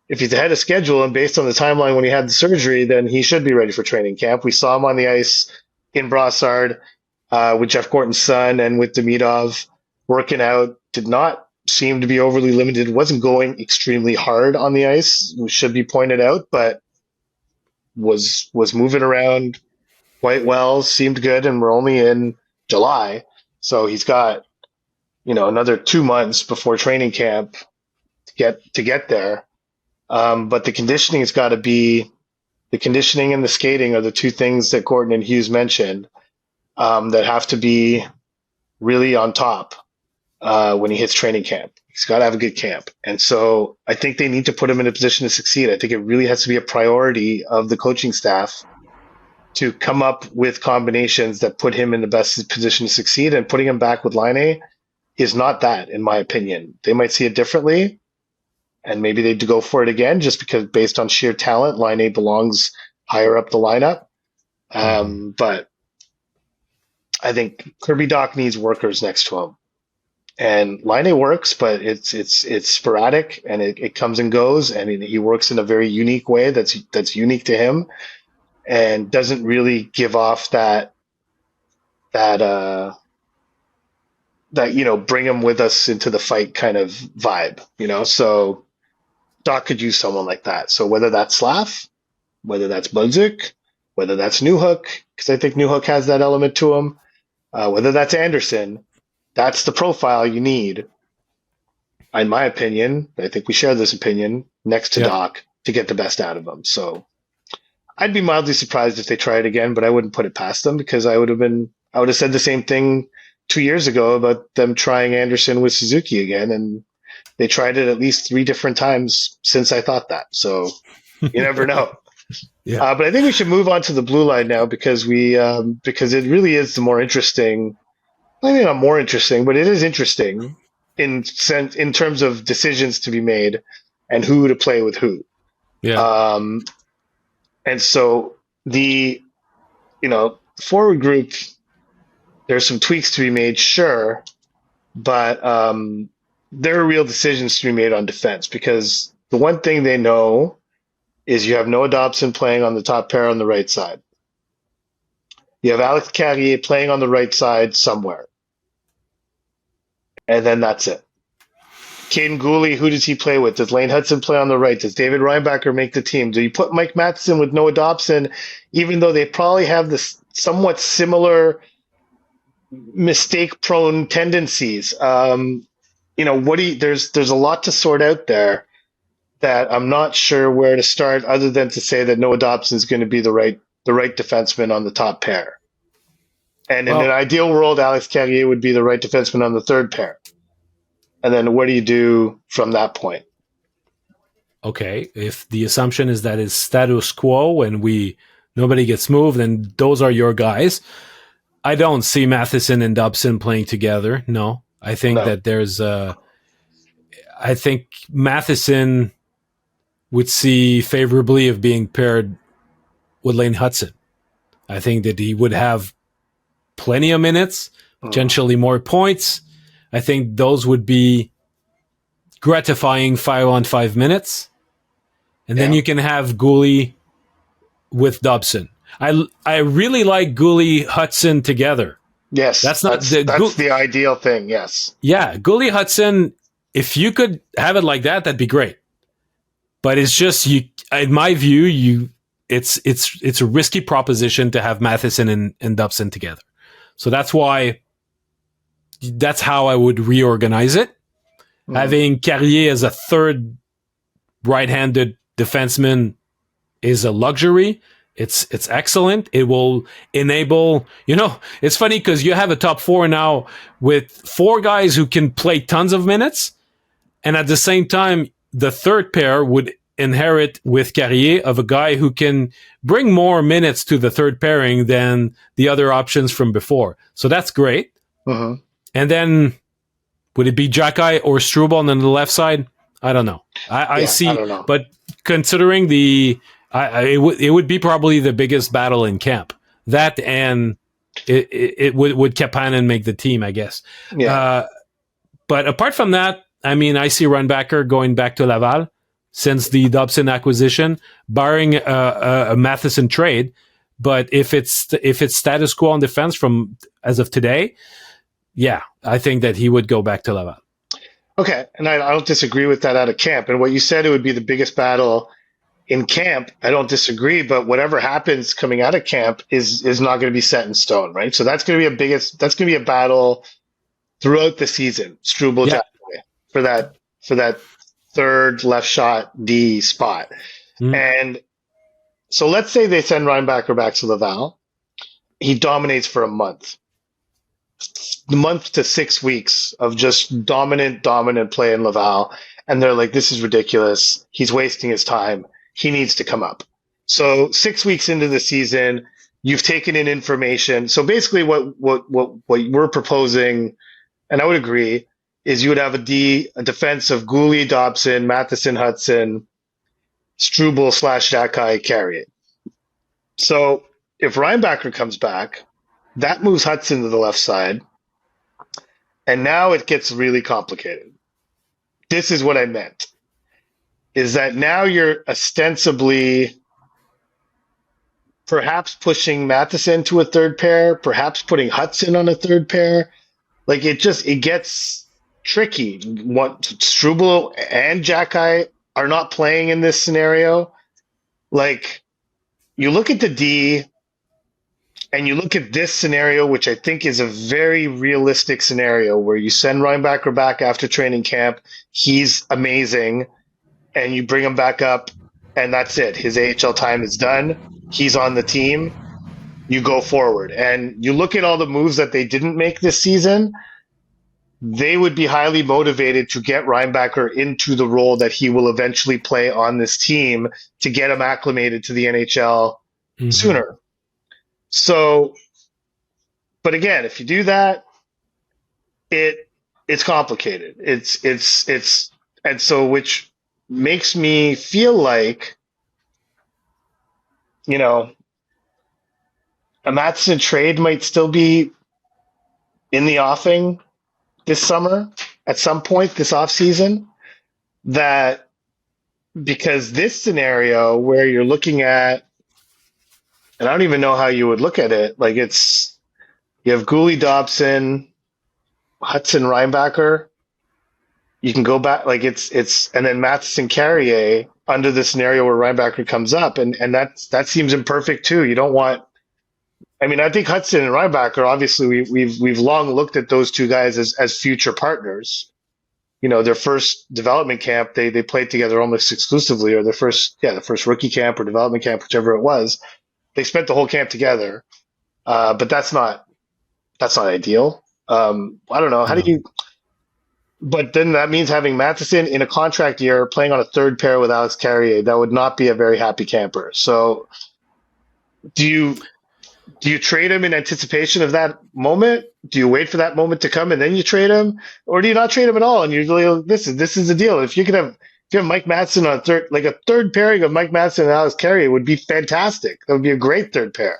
if he's ahead of schedule and based on the timeline when he had the surgery, then he should be ready for training camp. We saw him on the ice in Brassard with Jeff Gorton's son and with Demidov working out. Did not seem to be overly limited. Wasn't going extremely hard on the ice, which should be pointed out, but was moving around White Wells seemed good, and we're only in July, so he's got another 2 months before training camp to get there. But the conditioning has got to be the conditioning and the skating are the two things that Gordon and Hughes mentioned that have to be really on top when he hits training camp. He's got to have a good camp. And so I think they need to put him in a position to succeed. I think it really has to be a priority of the coaching staff to come up with combinations that put him in the best position to succeed. And putting him back with Laine is not that, in my opinion. They might see it differently, and maybe they'd go for it again just because based on sheer talent, Laine belongs higher up the lineup. But I think Kirby Dach needs workers next to him. And Laine works, but it's sporadic and it comes and goes, and he works in a very unique way that's unique to him, and doesn't really give off that bring him with us into the fight kind of vibe, So Dach could use someone like that. So whether that's Slav, whether that's Budzik, whether that's Newhook, because I think Newhook has that element to him, whether that's Anderson. That's the profile you need, in my opinion. I think we share this opinion next to Dach to get the best out of him. So I'd be mildly surprised if they try it again, but I wouldn't put it past them because I would have said the same thing 2 years ago about them trying Anderson with Suzuki again. And they tried it at least 3 different times since I thought that. So you never know. But I think we should move on to the blue line now because because it really is the more interesting. Maybe not more interesting, but it is interesting in terms of decisions to be made and who to play with who.
Yeah.
And so the forward group, there's some tweaks to be made, sure, but there are real decisions to be made on defense because the one thing they know is you have Noah Dobson playing on the top pair on the right side. You have Alex Carrier playing on the right side somewhere. And then that's it. Caden Gooley, who does he play with? Does Lane Hudson play on the right? Does David Reinbacher make the team? Do you put Mike Matheson with Noah Dobson, even though they probably have this somewhat similar mistake-prone tendencies? There's a lot to sort out there that I'm not sure where to start other than to say that Noah Dobson is going to be the right defenseman on the top pair. And in an ideal world, Alex Carrier would be the right defenseman on the third pair. And then what do you do from that point?
Okay, if the assumption is that it's status quo and nobody gets moved, then those are your guys. I don't see Matheson and Dobson playing together. No, I think that there's I think Matheson would see favorably of being paired with Lane Hudson. I think that he would have plenty of minutes, potentially more points. I think those would be gratifying 5-on-5 minutes. And then you can have Gooley with Dobson. I really like Gooley Hudson together.
Yes, that's the ideal thing, yes.
Yeah, Gooley Hudson, if you could have it like that, that'd be great. But it's just, in my view, it's a risky proposition to have Matheson and Dobson together. So that's how I would reorganize it. Having Carrier as a third right-handed defenseman is a luxury. It's excellent. It will enable, it's funny because you have a top 4 now with 4 guys who can play tons of minutes. And at the same time, the third pair would inherit with Carrier of a guy who can bring more minutes to the third pairing than the other options from before. So that's great. And then would it be Jacky or Struble on the left side? I don't know. I see, I don't know. But considering it would be probably the biggest battle in camp. That and it would Kapanen make the team, I guess. Yeah. But apart from that, I mean, I see Reinbacher going back to Laval since the Dobson acquisition, barring a Matheson trade. But if it's status quo on defense from as of today, yeah, I think that he would go back to Laval.
Okay, and I don't disagree with that out of camp. And what you said, it would be the biggest battle in camp, I don't disagree, but whatever happens coming out of camp is not going to be set in stone, right? So that's going to be that's going to be a battle throughout the season. Struble
Yeah.
for that third left shot D spot. And so let's say they send Reinbacher back to Laval. He dominates for a month to 6 weeks of just dominant play in Laval. And they're like, this is ridiculous. He's wasting his time. He needs to come up. So 6 weeks into the season, you've taken in information. So basically what we're proposing, and I would agree, is you would have a defense of Gooley, Dobson, Matheson, Hudson, Struble / Xhekaj, Carrier. So if Reinbacher comes back, that moves Hudson to the left side. And now it gets really complicated. This is what I meant, is that now you're ostensibly perhaps pushing Matheson to a third pair, perhaps putting Hudson on a third pair. Like it gets tricky. Struble and Xhekaj are not playing in this scenario. Like you look at the D and you look at this scenario, which I think is a very realistic scenario where you send Reinbacher back after training camp. He's amazing. And you bring him back up and that's it. His AHL time is done. He's on the team. You go forward. And you look at all the moves that they didn't make this season. They would be highly motivated to get Reinbacher into the role that he will eventually play on this team to get him acclimated to the NHL sooner. So, but again, if you do that, it's complicated. And so which makes me feel like, you know, a Matheson trade might still be in the offing this summer at some point this offseason, that because this scenario where you're looking at, and I don't even know how you would look at it. Like you have Gooley, Dobson, Hudson, Reinbacher. You can go back, like and then Matheson, Carrier under the scenario where Reinbacher comes up, and that seems imperfect too. You don't want. I mean, I think Hudson and Reinbacher, obviously, we've long looked at those two guys as future partners. You know, their first development camp, they played together almost exclusively, or the first rookie camp or development camp, whichever it was. They spent the whole camp together, but that's not ideal. I don't know. How do you? But then that means having Matheson in a contract year playing on a third pair with Alex Carrier. That would not be a very happy camper. So, do you trade him in anticipation of that moment? Do you wait for that moment to come and then you trade him, or do you not trade him at all? And you're this is the deal. If you have Mike Matheson on a third pairing of Mike Matheson and Alex Carrier would be fantastic. That would be a great third pair.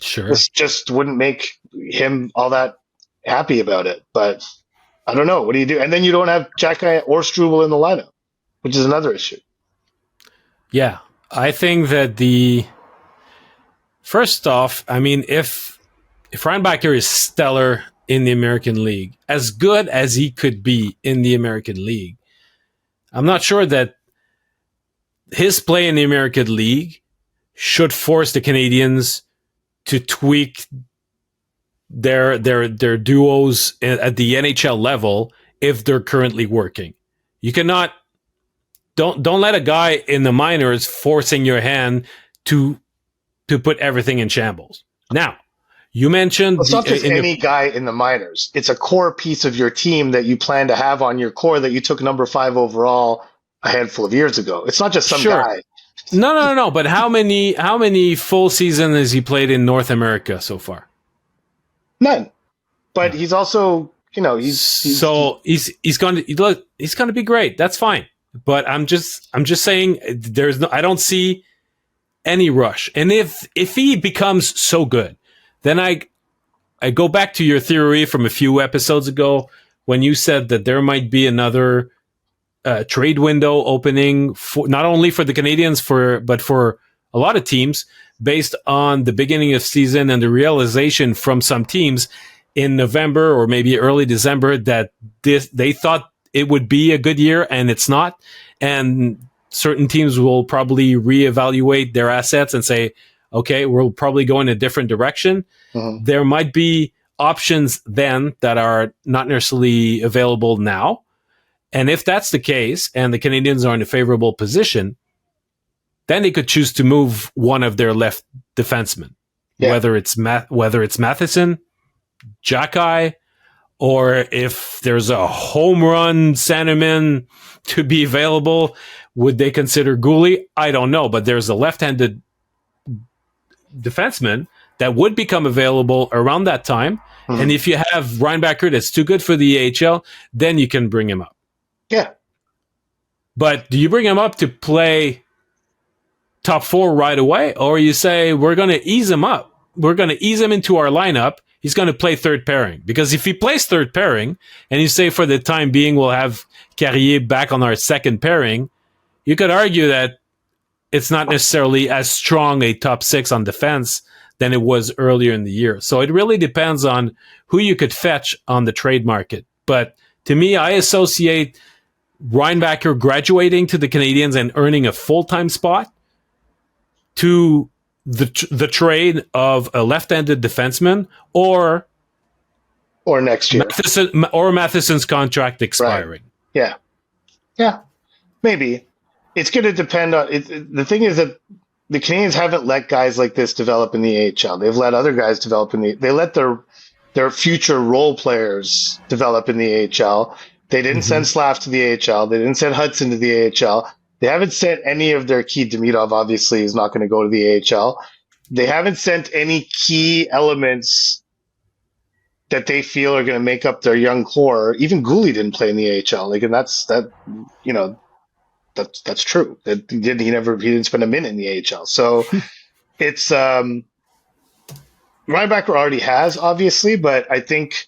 Sure.
This just wouldn't make him all that happy about it. But I don't know. What do you do? And then you don't have Xhekaj or Struble in the lineup, which is another issue.
Yeah. I think that first off, I mean, if Reinbacher is stellar in the American League, as good as he could be in the American League, I'm not sure that his play in the American League should force the Canadiens to tweak their duos at the NHL level if they're currently working. You cannot don't let a guy in the minors forcing your hand to put everything in shambles. Now, you mentioned
it's not just any guy in the minors. It's a core piece of your team that you plan to have on your core that you took number 5 overall a handful of years ago. It's not just some guy.
No. But how many full seasons has he played in North America so far? None.
But he's also, he's
going to be great. That's fine. But I'm just saying I don't see any rush. And if he becomes so good, then I go back to your theory from a few episodes ago when you said that there might be another trade window opening for not only for the Canadiens but for a lot of teams based on the beginning of season and the realization from some teams in November or maybe early December that they thought it would be a good year and it's not. And certain teams will probably reevaluate their assets and say, okay, we'll probably go in a different direction.
Mm-hmm.
There might be options then that are not necessarily available now. And if that's the case, and the Canadiens are in a favorable position, then they could choose to move one of their left defensemen, whether it's Matheson, Jacky, or if there's a home run centerman to be available, would they consider Gouli? I don't know, but there's a left-handed defenseman that would become available around that time. Mm-hmm. And if you have Reinbacher that's too good for the AHL, then you can bring him up.
Yeah.
But do you bring him up to play top four right away? Or you say, we're going to ease him up. We're going to ease him into our lineup. He's going to play third pairing. Because if he plays third pairing, and you say for the time being we'll have Carrier back on our second pairing, you could argue that it's not necessarily as strong a top six on defense than it was earlier in the year. So it really depends on who you could fetch on the trade market. But to me, I associate Reinbacher graduating to the Canadiens and earning a full-time spot to the trade of a left-handed defenseman or
next year.
Matheson's contract expiring.
Right. Yeah. Maybe. It's going to depend on it. The thing is that the Canadiens haven't let guys like this develop in the AHL. They've let other guys develop they let their future role players develop in the AHL. They didn't send Slav to the AHL. They didn't send Hudson to the AHL. They haven't sent any of their key. Demidov obviously is not going to go to the AHL. They haven't sent any key elements that they feel are going to make up their young core. Even Gouli didn't play in the AHL. And that's true. He didn't spend a minute in the AHL. So it's Reinbacher already has, obviously, but I think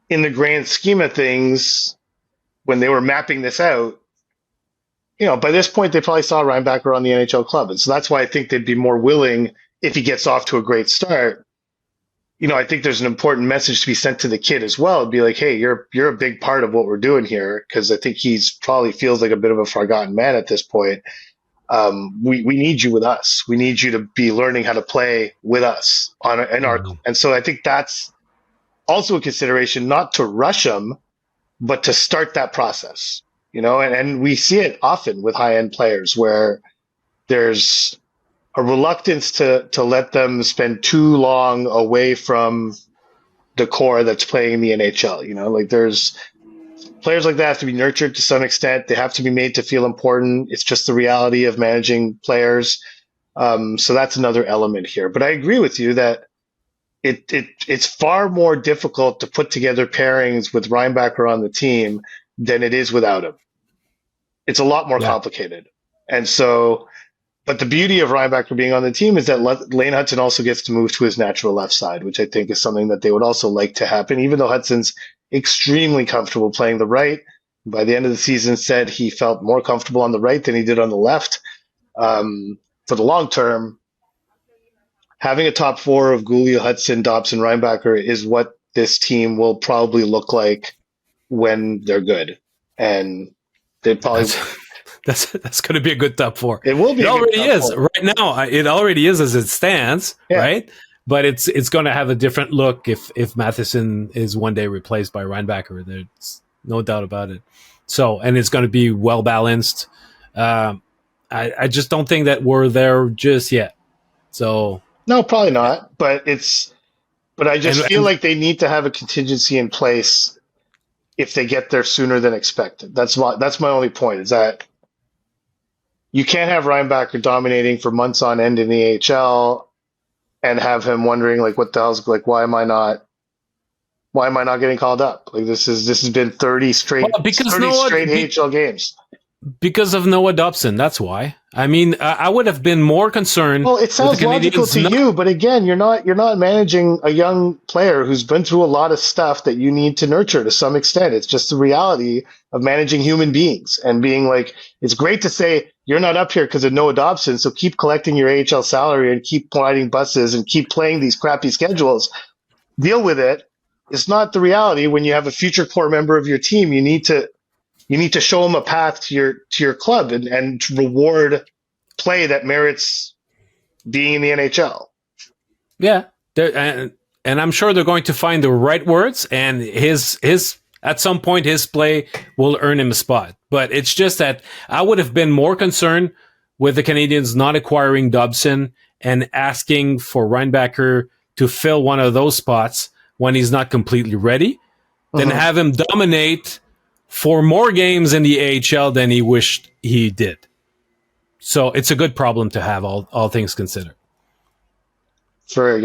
in the grand scheme of things, when they were mapping this out, by this point they probably saw Reinbacher on the NHL club. And so that's why I think they'd be more willing, if he gets off to a great start. I think there's an important message to be sent to the kid as well. It'd be like, hey, you're a big part of what we're doing here, because I think he's probably feels like a bit of a forgotten man at this point. We need you with us. We need you to be learning how to play with us and so I think that's also a consideration, not to rush him, but to start that process. And we see it often with high-end players where there's a reluctance to let them spend too long away from the core that's playing in the NHL. There's players like that have to be nurtured to some extent. They have to be made to feel important. It's just the reality of managing players. So that's another element here. But I agree with you that it's far more difficult to put together pairings with Reinbacher on the team than it is without him. It's a lot more complicated. And so, but the beauty of Reinbacher being on the team is that Lane Hudson also gets to move to his natural left side, which I think is something that they would also like to happen, even though Hudson's extremely comfortable playing the right. By the end of the season, said he felt more comfortable on the right than he did on the left. For the long term, having a top four of Gouli, Hudson, Dobson, Reinbacher is what this team will probably look like when they're good. And they probably...
That's going to be a good top four.
It will be.
It already is right now. It already is as it stands, right? But it's going to have a different look if Matheson is one day replaced by Reinbacher. There's no doubt about it. So, and it's going to be well balanced. I just don't think that we're there just yet. So
no, probably not. But I just feel like they need to have a contingency in place if they get there sooner than expected. That's my only point, is that you can't have Reinbacher dominating for months on end in the AHL and have him wondering, like, what the hell's, like, why am I not getting called up? Like, this has been 30 straight AHL games.
Because of Noah Dobson, that's why. I mean, I would have been more concerned.
Well, it sounds logical to you, but again, you're not managing a young player who's been through a lot of stuff that you need to nurture to some extent. It's just the reality of managing human beings and being like, it's great to say you're not up here because of Noah Dobson, so keep collecting your AHL salary and keep riding buses and keep playing these crappy schedules. Deal with it. It's not the reality. When you have a future core member of your team, you need to You need to show them a path to your club and to reward play that merits being in the NHL.
Yeah, and I'm sure they're going to find the right words, and his at some point his play will earn him a spot. But it's just that I would have been more concerned with the Canadiens not acquiring Dobson and asking for Reinbacher to fill one of those spots when he's not completely ready, than have him dominate for more games in the AHL than he wished he did. So it's a good problem to have, all things considered.
For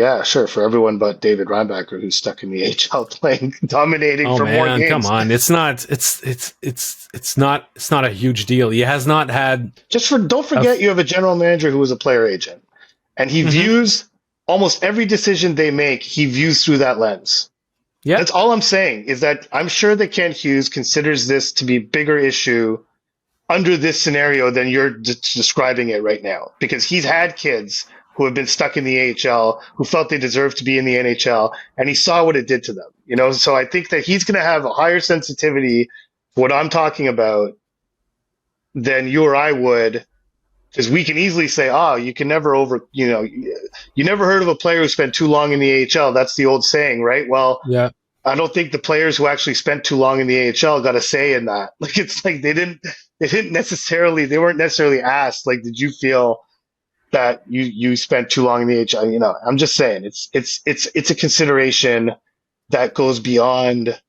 everyone but David Reinbacher, who's stuck in the AHL playing, dominating for more games.
Come on, it's not a huge deal. He has not had.
Don't forget, you have a general manager who was a player agent, and he views almost every decision they make. He views through that lens. Yeah, that's all I'm saying. Is that I'm sure that Kent Hughes considers this to be a bigger issue under this scenario than you're describing it right now, because he's had kids who have been stuck in the AHL, who felt they deserved to be in the NHL, and he saw what it did to them. So I think that he's going to have a higher sensitivity to what I'm talking about than you or I would, because we can easily say, you can never you never heard of a player who spent too long in the AHL. That's the old saying, right? Well, yeah. I don't think the players who actually spent too long in the AHL got a say in that. Like, it's like they weren't necessarily asked, like, did you feel that you spent too long in the AHL? I'm just saying it's a consideration that goes beyond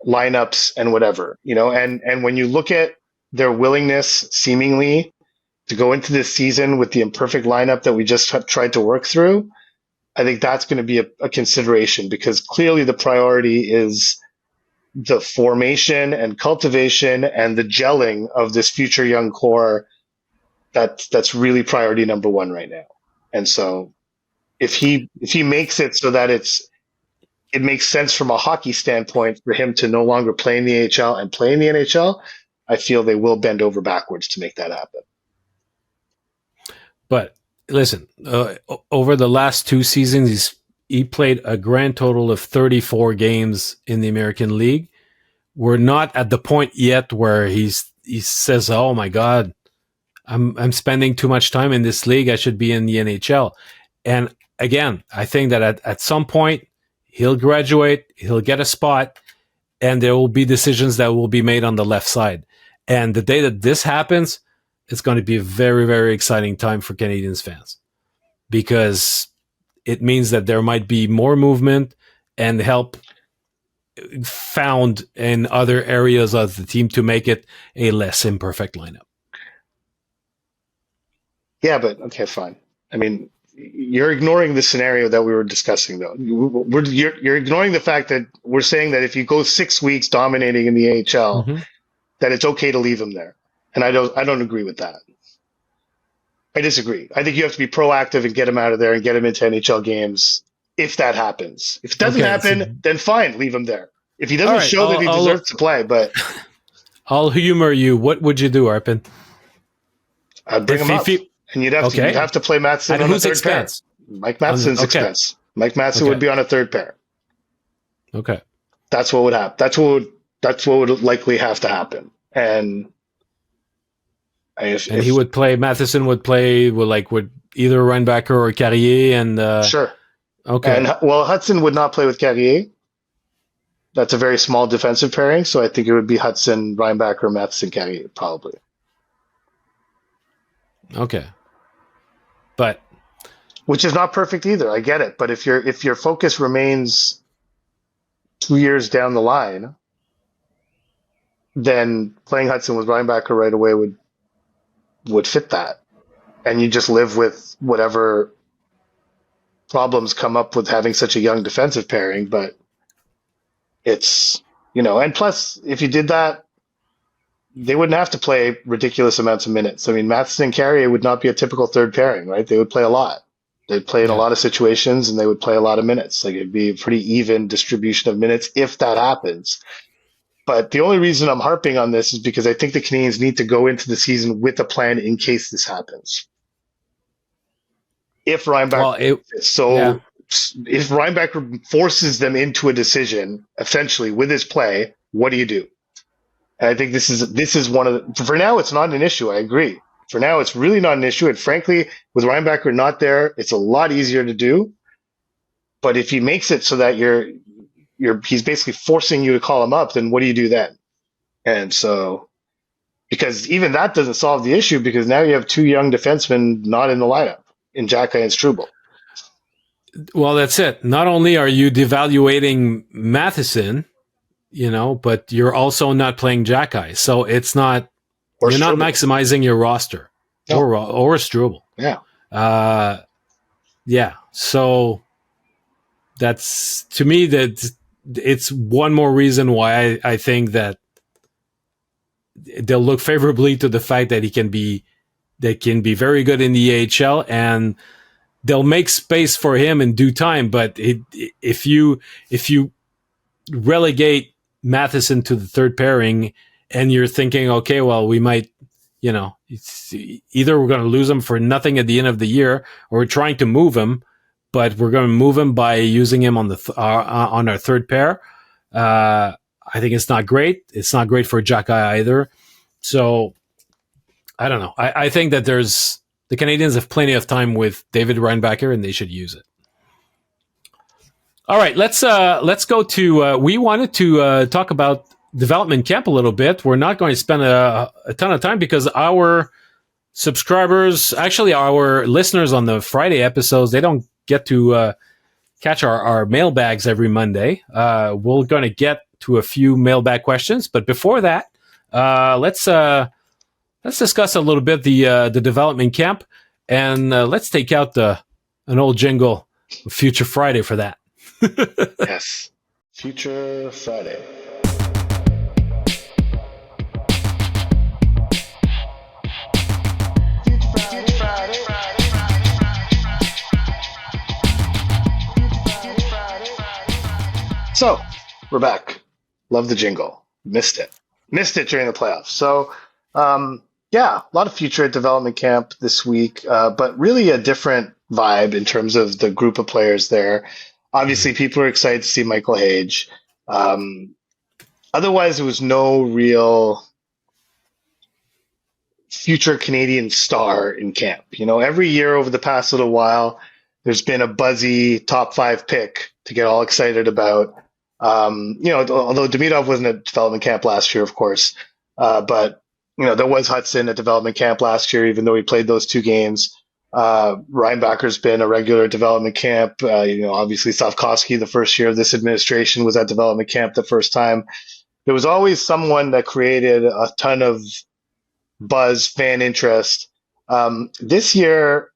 lineups and whatever, and when you look at their willingness seemingly to go into this season with the imperfect lineup that we just tried to work through, I think that's going to be a consideration, because clearly the priority is the formation and cultivation and the gelling of this future young core. That's really priority number one right now. And so if he makes it so that it makes sense from a hockey standpoint for him to no longer play in the AHL and play in the NHL, I feel they will bend over backwards to make that happen.
But listen, over the last 2 seasons, he played a grand total of 34 games in the American League. We're not at the point yet where he says, "Oh my God, I'm spending too much time in this league. I should be in the NHL." And again, I think that at some point he'll graduate, he'll get a spot, and there will be decisions that will be made on the left side. And the day that this happens, it's going to be a very, very exciting time for Canadiens fans, because it means that there might be more movement and help found in other areas of the team to make it a less imperfect lineup.
Yeah, but okay, fine. I mean, you're ignoring the scenario that we were discussing, though. You're ignoring the fact that we're saying that if you go 6 weeks dominating in the AHL, that it's okay to leave him there, and I don't agree with that. I disagree. I think you have to be proactive and get him out of there and get him into NHL games if that happens. If it doesn't happen, then fine, leave him there. If he doesn't show that he deserves to play, but
I'll humor you. What would you do, Arpin?
I'd bring him up. And you'd have to play Matheson on a third pair. Mike Matheson's expense. Mike Matheson would be on a third pair.
Okay.
That's what would happen. That's what would likely have to happen. And
he would play. Matheson would play with either Reinbacher or Carrier, and
sure.
Okay.
And Hudson would not play with Carrier. That's a very small defensive pairing, so I think it would be Hudson, Reinbacher, Matheson, Carrier, probably.
Okay. But
which is not perfect either. I get it, but if your focus remains 2 years down the line, then playing Hudson with Reinbacher right away would fit that, and you just live with whatever problems come up with having such a young defensive pairing. But it's and plus, if you did that, they wouldn't have to play ridiculous amounts of minutes. I mean, Matheson and Carrier would not be a typical third pairing, right? They would play a lot. They'd play in a lot of situations, and they would play a lot of minutes. Like, it'd be a pretty even distribution of minutes if that happens. But the only reason I'm harping on this is because I think the Canadiens need to go into the season with a plan in case this happens. If Reinbacher, if Reinbacher forces them into a decision, essentially with his play, what do you do? And I think this is one of the, for now, it's not an issue. I agree. For now, it's really not an issue. And frankly, with Reinbacher not there, it's a lot easier to do. But if he makes it so that he's basically forcing you to call him up, then what do you do then? And so, because even that doesn't solve the issue, because now you have two young defensemen not in the lineup in Xhekaj and Struble.
Well, that's it. Not only are you devaluating Matheson, but you're also not playing Xhekaj. So it's not,
Or
you're not
Struble.
maximizing your roster.
No.
Or Struble.
Yeah.
Yeah. So that's, to me, that it's one more reason why I think that they'll look favorably to the fact that they can be very good in the AHL, and they'll make space for him in due time. But if you relegate Matheson to the third pairing, and you're thinking, okay, well, we might, it's either we're going to lose him for nothing at the end of the year, or we're trying to move him, but we're going to move him by using him on on our third pair. I think it's not great. It's not great for Xhekaj either. So I don't know. I think that the Canadiens have plenty of time with David Reinbacher, and they should use it. All right, let's go to. We wanted to talk about development camp a little bit. We're not going to spend a ton of time because our subscribers, actually our listeners on the Friday episodes, they don't get to catch our mailbags every Monday. We're going to get to a few mailbag questions, but before that, let's discuss a little bit the development camp, and let's take out an old jingle, Future Friday, for that.
Yes, Future Friday. So, we're back. Love the jingle. Missed it during the playoffs. So, yeah, a lot of future at development camp this week, but really a different vibe in terms of the group of players there. Obviously, people are excited to see Michael Hage. Otherwise, there was no real future Canadian star in camp. Every year over the past little while, there's been a buzzy top 5 pick to get all excited about. Although Demidov wasn't at development camp last year, of course, but there was Hudson at development camp last year, even though he played those 2 games. Reinbacher's been a regular development camp. Obviously Slavkovsky, the first year of this administration, was at development camp the first time. There was always someone that created a ton of buzz, fan interest. This year,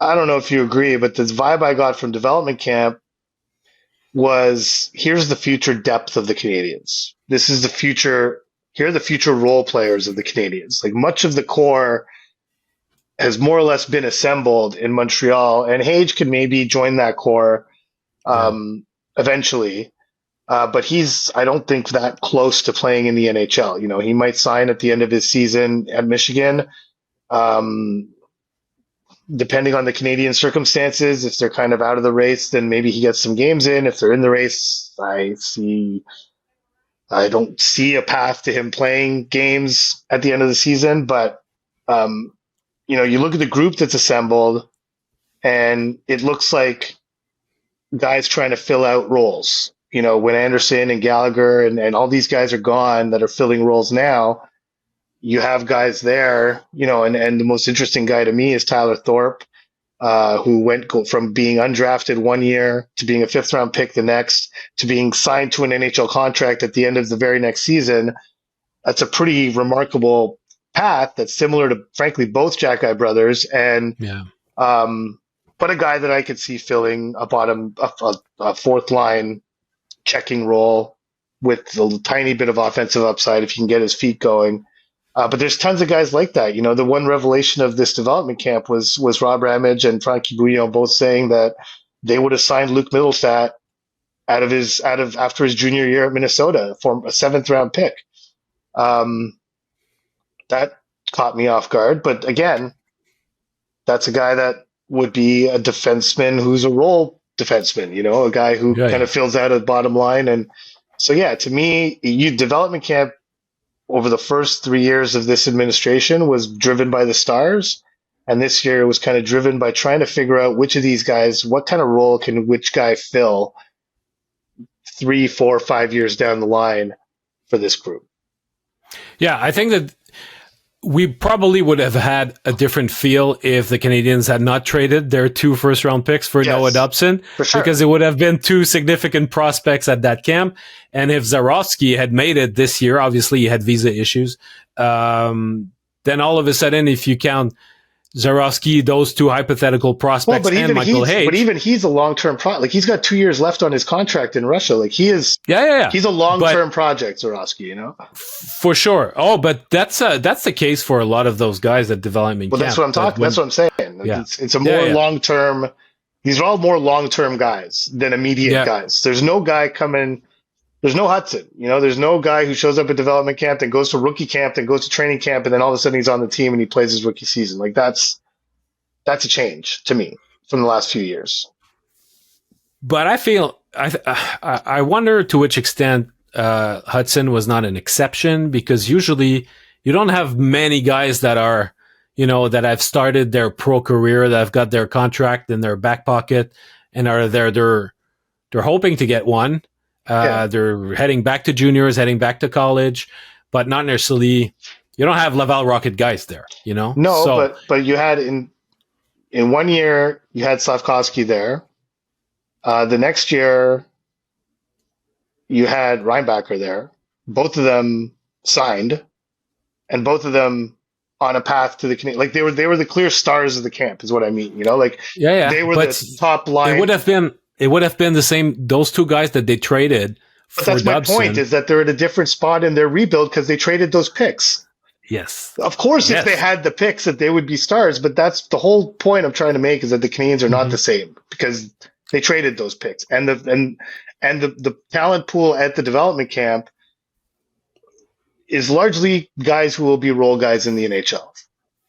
I don't know if you agree, but the vibe I got from development camp was, here's the future depth of the Canadiens. This is the future. Here are the future role players of the Canadiens. Like, much of the core has more or less been assembled in Montreal, and Hage could maybe join that core eventually. But he's, I don't think, that close to playing in the NHL. He might sign at the end of his season at Michigan. Depending on the Canadian circumstances, if they're kind of out of the race, then maybe he gets some games in. If they're in the race, I don't see a path to him playing games at the end of the season. But, you look at the group that's assembled, and it looks like guys trying to fill out roles. When Anderson and Gallagher and all these guys are gone that are filling roles now, you have guys there, and the most interesting guy to me is Tyler Thorpe, who went from being undrafted one year to being a 5th round pick the next, to being signed to an NHL contract at the end of the very next season. That's a pretty remarkable path that's similar to, frankly, both Xhekaj brothers. And, but a guy that I could see filling a 4th line checking role with a tiny bit of offensive upside if he can get his feet going. But there's tons of guys like that. The one revelation of this development camp was Rob Ramage and Frankie Bouillon both saying that they would have signed Luke Mittelstadt after his junior year at Minnesota for a 7th round pick. That caught me off guard. But again, that's a guy that would be a defenseman who's a role defenseman, a guy who kind of fills out a bottom line. And so, yeah, to me, development camp over the first 3 years of this administration was driven by the stars. And this year it was kind of driven by trying to figure out which of these guys, what kind of role can which guy fill 3, 4, 5 years down the line for this group.
Yeah, I think that we probably would have had a different feel if the Canadiens had not traded their 2 first-round picks for Noah Dobson,
for sure.
Because it would have been 2 significant prospects at that camp. And if Zarowski had made it this year, obviously he had visa issues, then all of a sudden, if you count Zarowski, those 2 hypothetical prospects, and Michael Hage.
But even he's a long-term like he's got 2 years left on his contract in Russia. Like he is, he's a long-term project, Zarowski,
For sure. Oh, but that's the case for a lot of those guys at development camp.
That's what I'm talking. That's what I'm saying.
Yeah.
It's a more long-term. These are all more long-term guys than immediate guys. There's no guy coming. There's no Hudson, there's no guy who shows up at development camp, then goes to rookie camp, then goes to training camp, and then all of a sudden he's on the team and he plays his rookie season. Like that's a change to me from the last few years.
But I feel, I wonder to which extent Hudson was not an exception, because usually you don't have many guys that are, that have started their pro career, that have got their contract in their back pocket and are there. They're hoping to get one. They're heading back to juniors, heading back to college, but not necessarily. You don't have Laval Rocket guys there,
No, but you had in 1 year you had Slavkovsky there. The next year you had Reinbacher there. Both of them signed, and both of them on a path to the Canadian. Like they were the clear stars of the camp, is what I mean. They were the top line.
It would have been the same, those 2 guys that they traded.
But that's my point, is that they're at a different spot in their rebuild because they traded those picks.
Yes.
Of course, if they had the picks, that they would be stars. But that's the whole point I'm trying to make, is that the Canadiens are not the same because they traded those picks. And the talent pool at the development camp is largely guys who will be role guys in the NHL.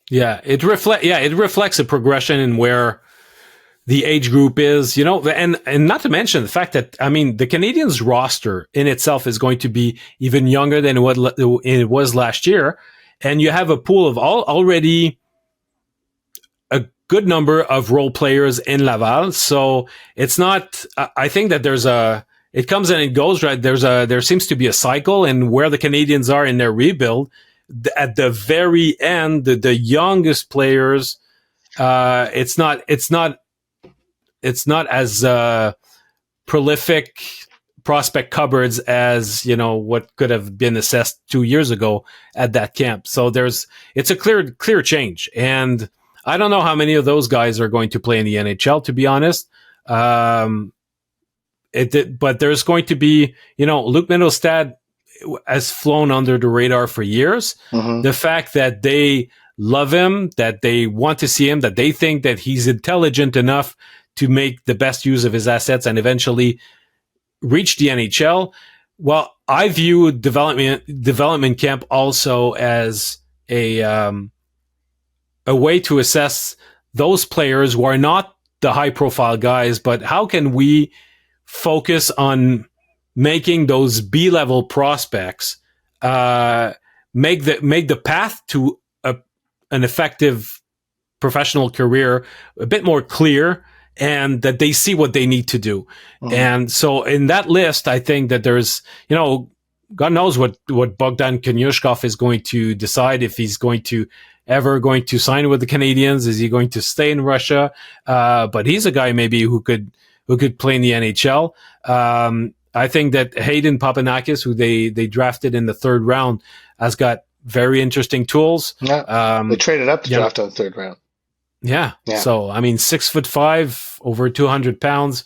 Yeah, it reflects a progression in where the age group is, and not to mention the fact that, the Canadiens roster in itself is going to be even younger than what it was last year. And you have a pool of already a good number of role players in Laval. So it's not, I think that it comes and it goes, right? There seems to be a cycle, and where the Canadiens are in their rebuild at the very end, the youngest players, it's not as prolific prospect cupboards as what could have been assessed 2 years ago at that camp. So it's a clear change, and I don't know how many of those guys are going to play in the NHL, to be honest. But there's going to be, Luc Mittelstadt has flown under the radar for years. Mm-hmm. The fact that they love him, that they want to see him, that they think that he's intelligent enough to make the best use of his assets and eventually reach the NHL. Well, I view development camp also as a way to assess those players who are not the high profile guys, but how can we focus on making those B-level prospects make the path to an effective professional career a bit more clear, and that they see what they need to do. Mm-hmm. And so in that list, I think that there's, God knows what Bogdan Konyushkov is going to decide, if he's going to sign with the Canadiens. Is he going to stay in Russia? But he's a guy maybe who could play in the NHL. I think that Hayden Papanakis, who they drafted in the 3rd round, has got very interesting tools.
Yeah. They traded up to draft on the 3rd round.
Yeah. So, 6'5", over 200 pounds.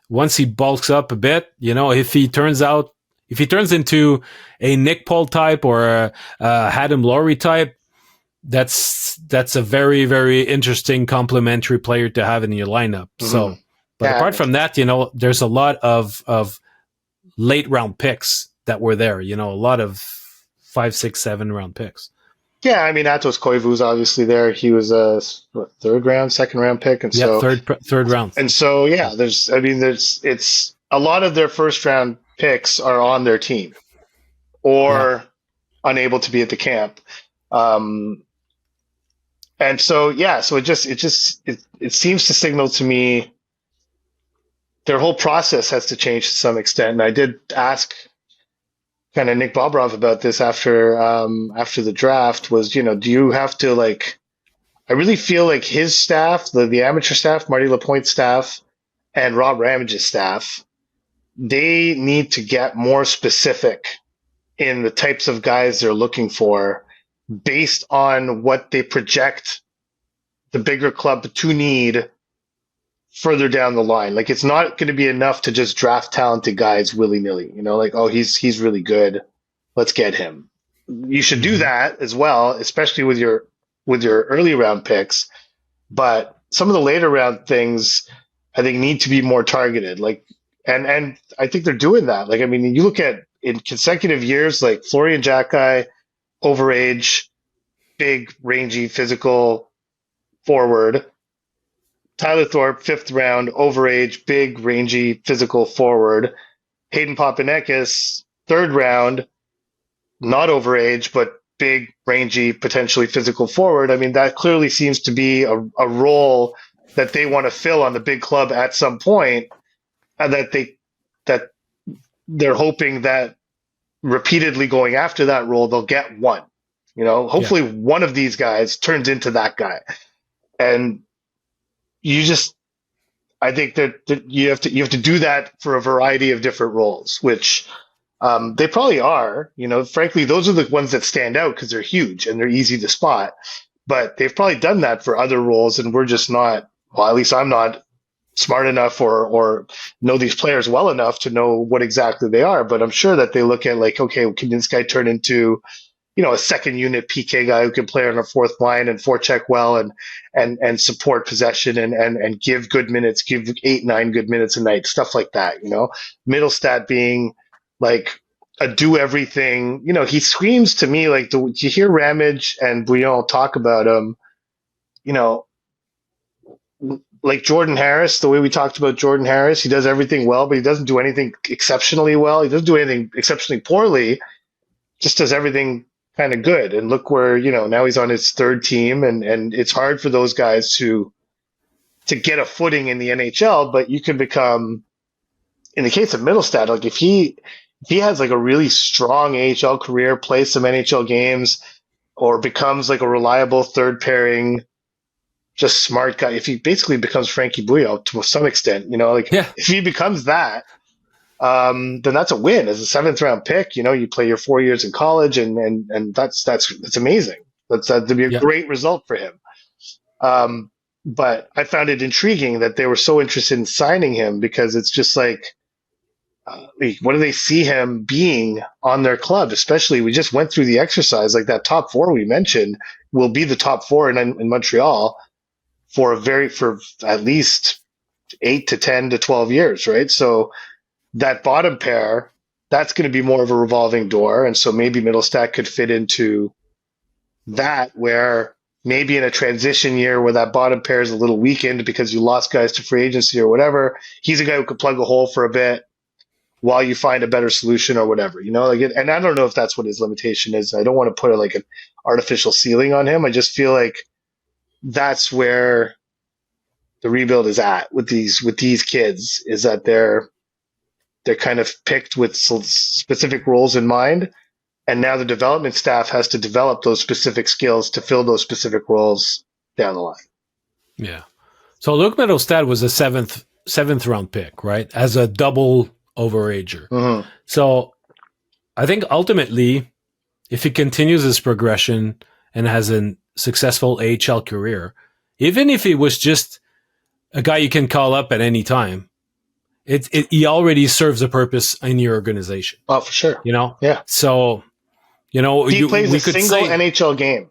Once he bulks up a bit, if he turns into a Nick Paul type or a Adam Laurie type, that's a very, very interesting complementary player to have in your lineup. Mm-hmm. So, but apart from that, there's a lot of late round picks that were there, a lot of 5, 6, 7 round picks.
Yeah, Atos Koivu's obviously there. He was a 3rd round, 2nd round pick, and so
third round.
And so there's a lot of their 1st round picks are on their team, or unable to be at the camp. And so, yeah, so it seems to signal to me their whole process has to change to some extent. And I did ask kind of Nick Bobrov about this after the draft was, do you have to like, I really feel like his staff, the amateur staff, Marty Lapointe's staff and Rob Ramage's staff, they need to get more specific in the types of guys they're looking for based on what they project the bigger club to need further down the line. Like, it's not going to be enough to just draft talented guys willy-nilly, like, oh, he's really good, let's get him. You should do that as well, especially with your early round picks, but some of the later round things I think need to be more targeted. Like, and I think they're doing that. Like, I mean, you look at in consecutive years, like Florian Jacki, overage, big, rangy, physical forward. Tyler Thorpe, 5th round, overage, big, rangy, physical forward. Hayden Papanekas, 3rd round, not overage, but big, rangy, potentially physical forward. I mean, that clearly seems to be a role that they want to fill on the big club at some point, and that they're hoping that repeatedly going after that role, they'll get one. Hopefully one of these guys turns into that guy. And I think that you have to do that for a variety of different roles, which they probably are. Frankly, those are the ones that stand out because they're huge and they're easy to spot. But they've probably done that for other roles, and we're just not. Well, at least I'm not smart enough or know these players well enough to know what exactly they are. But I'm sure that they look at like, okay, can this guy turn into a second unit PK guy who can play on a 4th line and forecheck well and support possession and give good minutes, give 8-9 good minutes a night, stuff like that. Middlestat being like a do everything. He screams to me like you hear Ramage and Bouillon talk about him. Like Jordan Harris, the way we talked about Jordan Harris, he does everything well, but he doesn't do anything exceptionally well. He doesn't do anything exceptionally poorly. Just does everything kind of good. And look where, now he's on his 3rd team, and it's hard for those guys to get a footing in the NHL, but you can become, in the case of Middlestat, like if he has like a really strong AHL career, plays some NHL games, or becomes like a reliable 3rd pairing, just smart guy, if he basically becomes Frankie Bouillon to some extent, if he becomes that, then that's a win as a 7th round pick. You play your 4 years in college, and that's amazing. That'd be a great result for him. But I found it intriguing that they were so interested in signing him, because it's just like, what do they see him being on their club? Especially, we just went through the exercise, like that top 4 we mentioned will be the top 4 in Montreal for at least 8 to 10 to 12 years, right? So that bottom pair, that's going to be more of a revolving door. And so maybe Middlestat could fit into that, where maybe in a transition year where that bottom pair is a little weakened because you lost guys to free agency or whatever, he's a guy who could plug a hole for a bit while you find a better solution or whatever, and I don't know if that's what his limitation is. I don't want to put like an artificial ceiling on him. I just feel like that's where the rebuild is at with these kids, is that they're kind of picked with specific roles in mind, and now the development staff has to develop those specific skills to fill those specific roles down the line.
Yeah. So Luke Middlestat was a seventh round pick, right? As a double overager.
Mm-hmm.
So I think ultimately, if he continues his progression and has a successful AHL career, even if he was just a guy you can call up at any time, he already serves a purpose in your organization.
Oh, for sure.
Yeah. So,
he plays a single NHL game,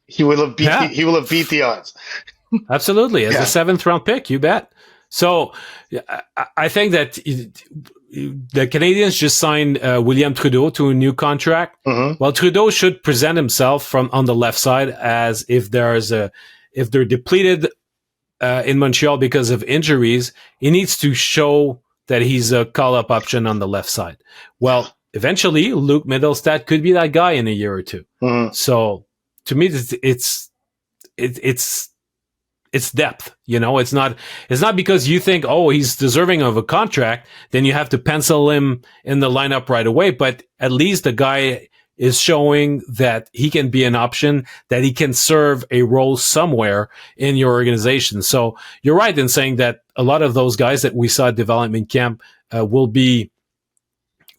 he will have beat the odds.
Absolutely, as a 7th round pick, you bet. So, I think that the Canadiens just signed William Trudeau to a new contract.
Mm-hmm.
Well, Trudeau should present himself on the left side as if they're depleted in Montreal because of injuries. He needs to show that he's a call-up option on the left side. Well, eventually Luke Middlestad could be that guy in a year or two.
Mm-hmm.
So to me, it's depth. It's not because you think, oh, he's deserving of a contract, then you have to pencil him in the lineup right away. But at least the guy is showing that he can be an option, that he can serve a role somewhere in your organization. So you're right in saying that a lot of those guys that we saw at development camp will be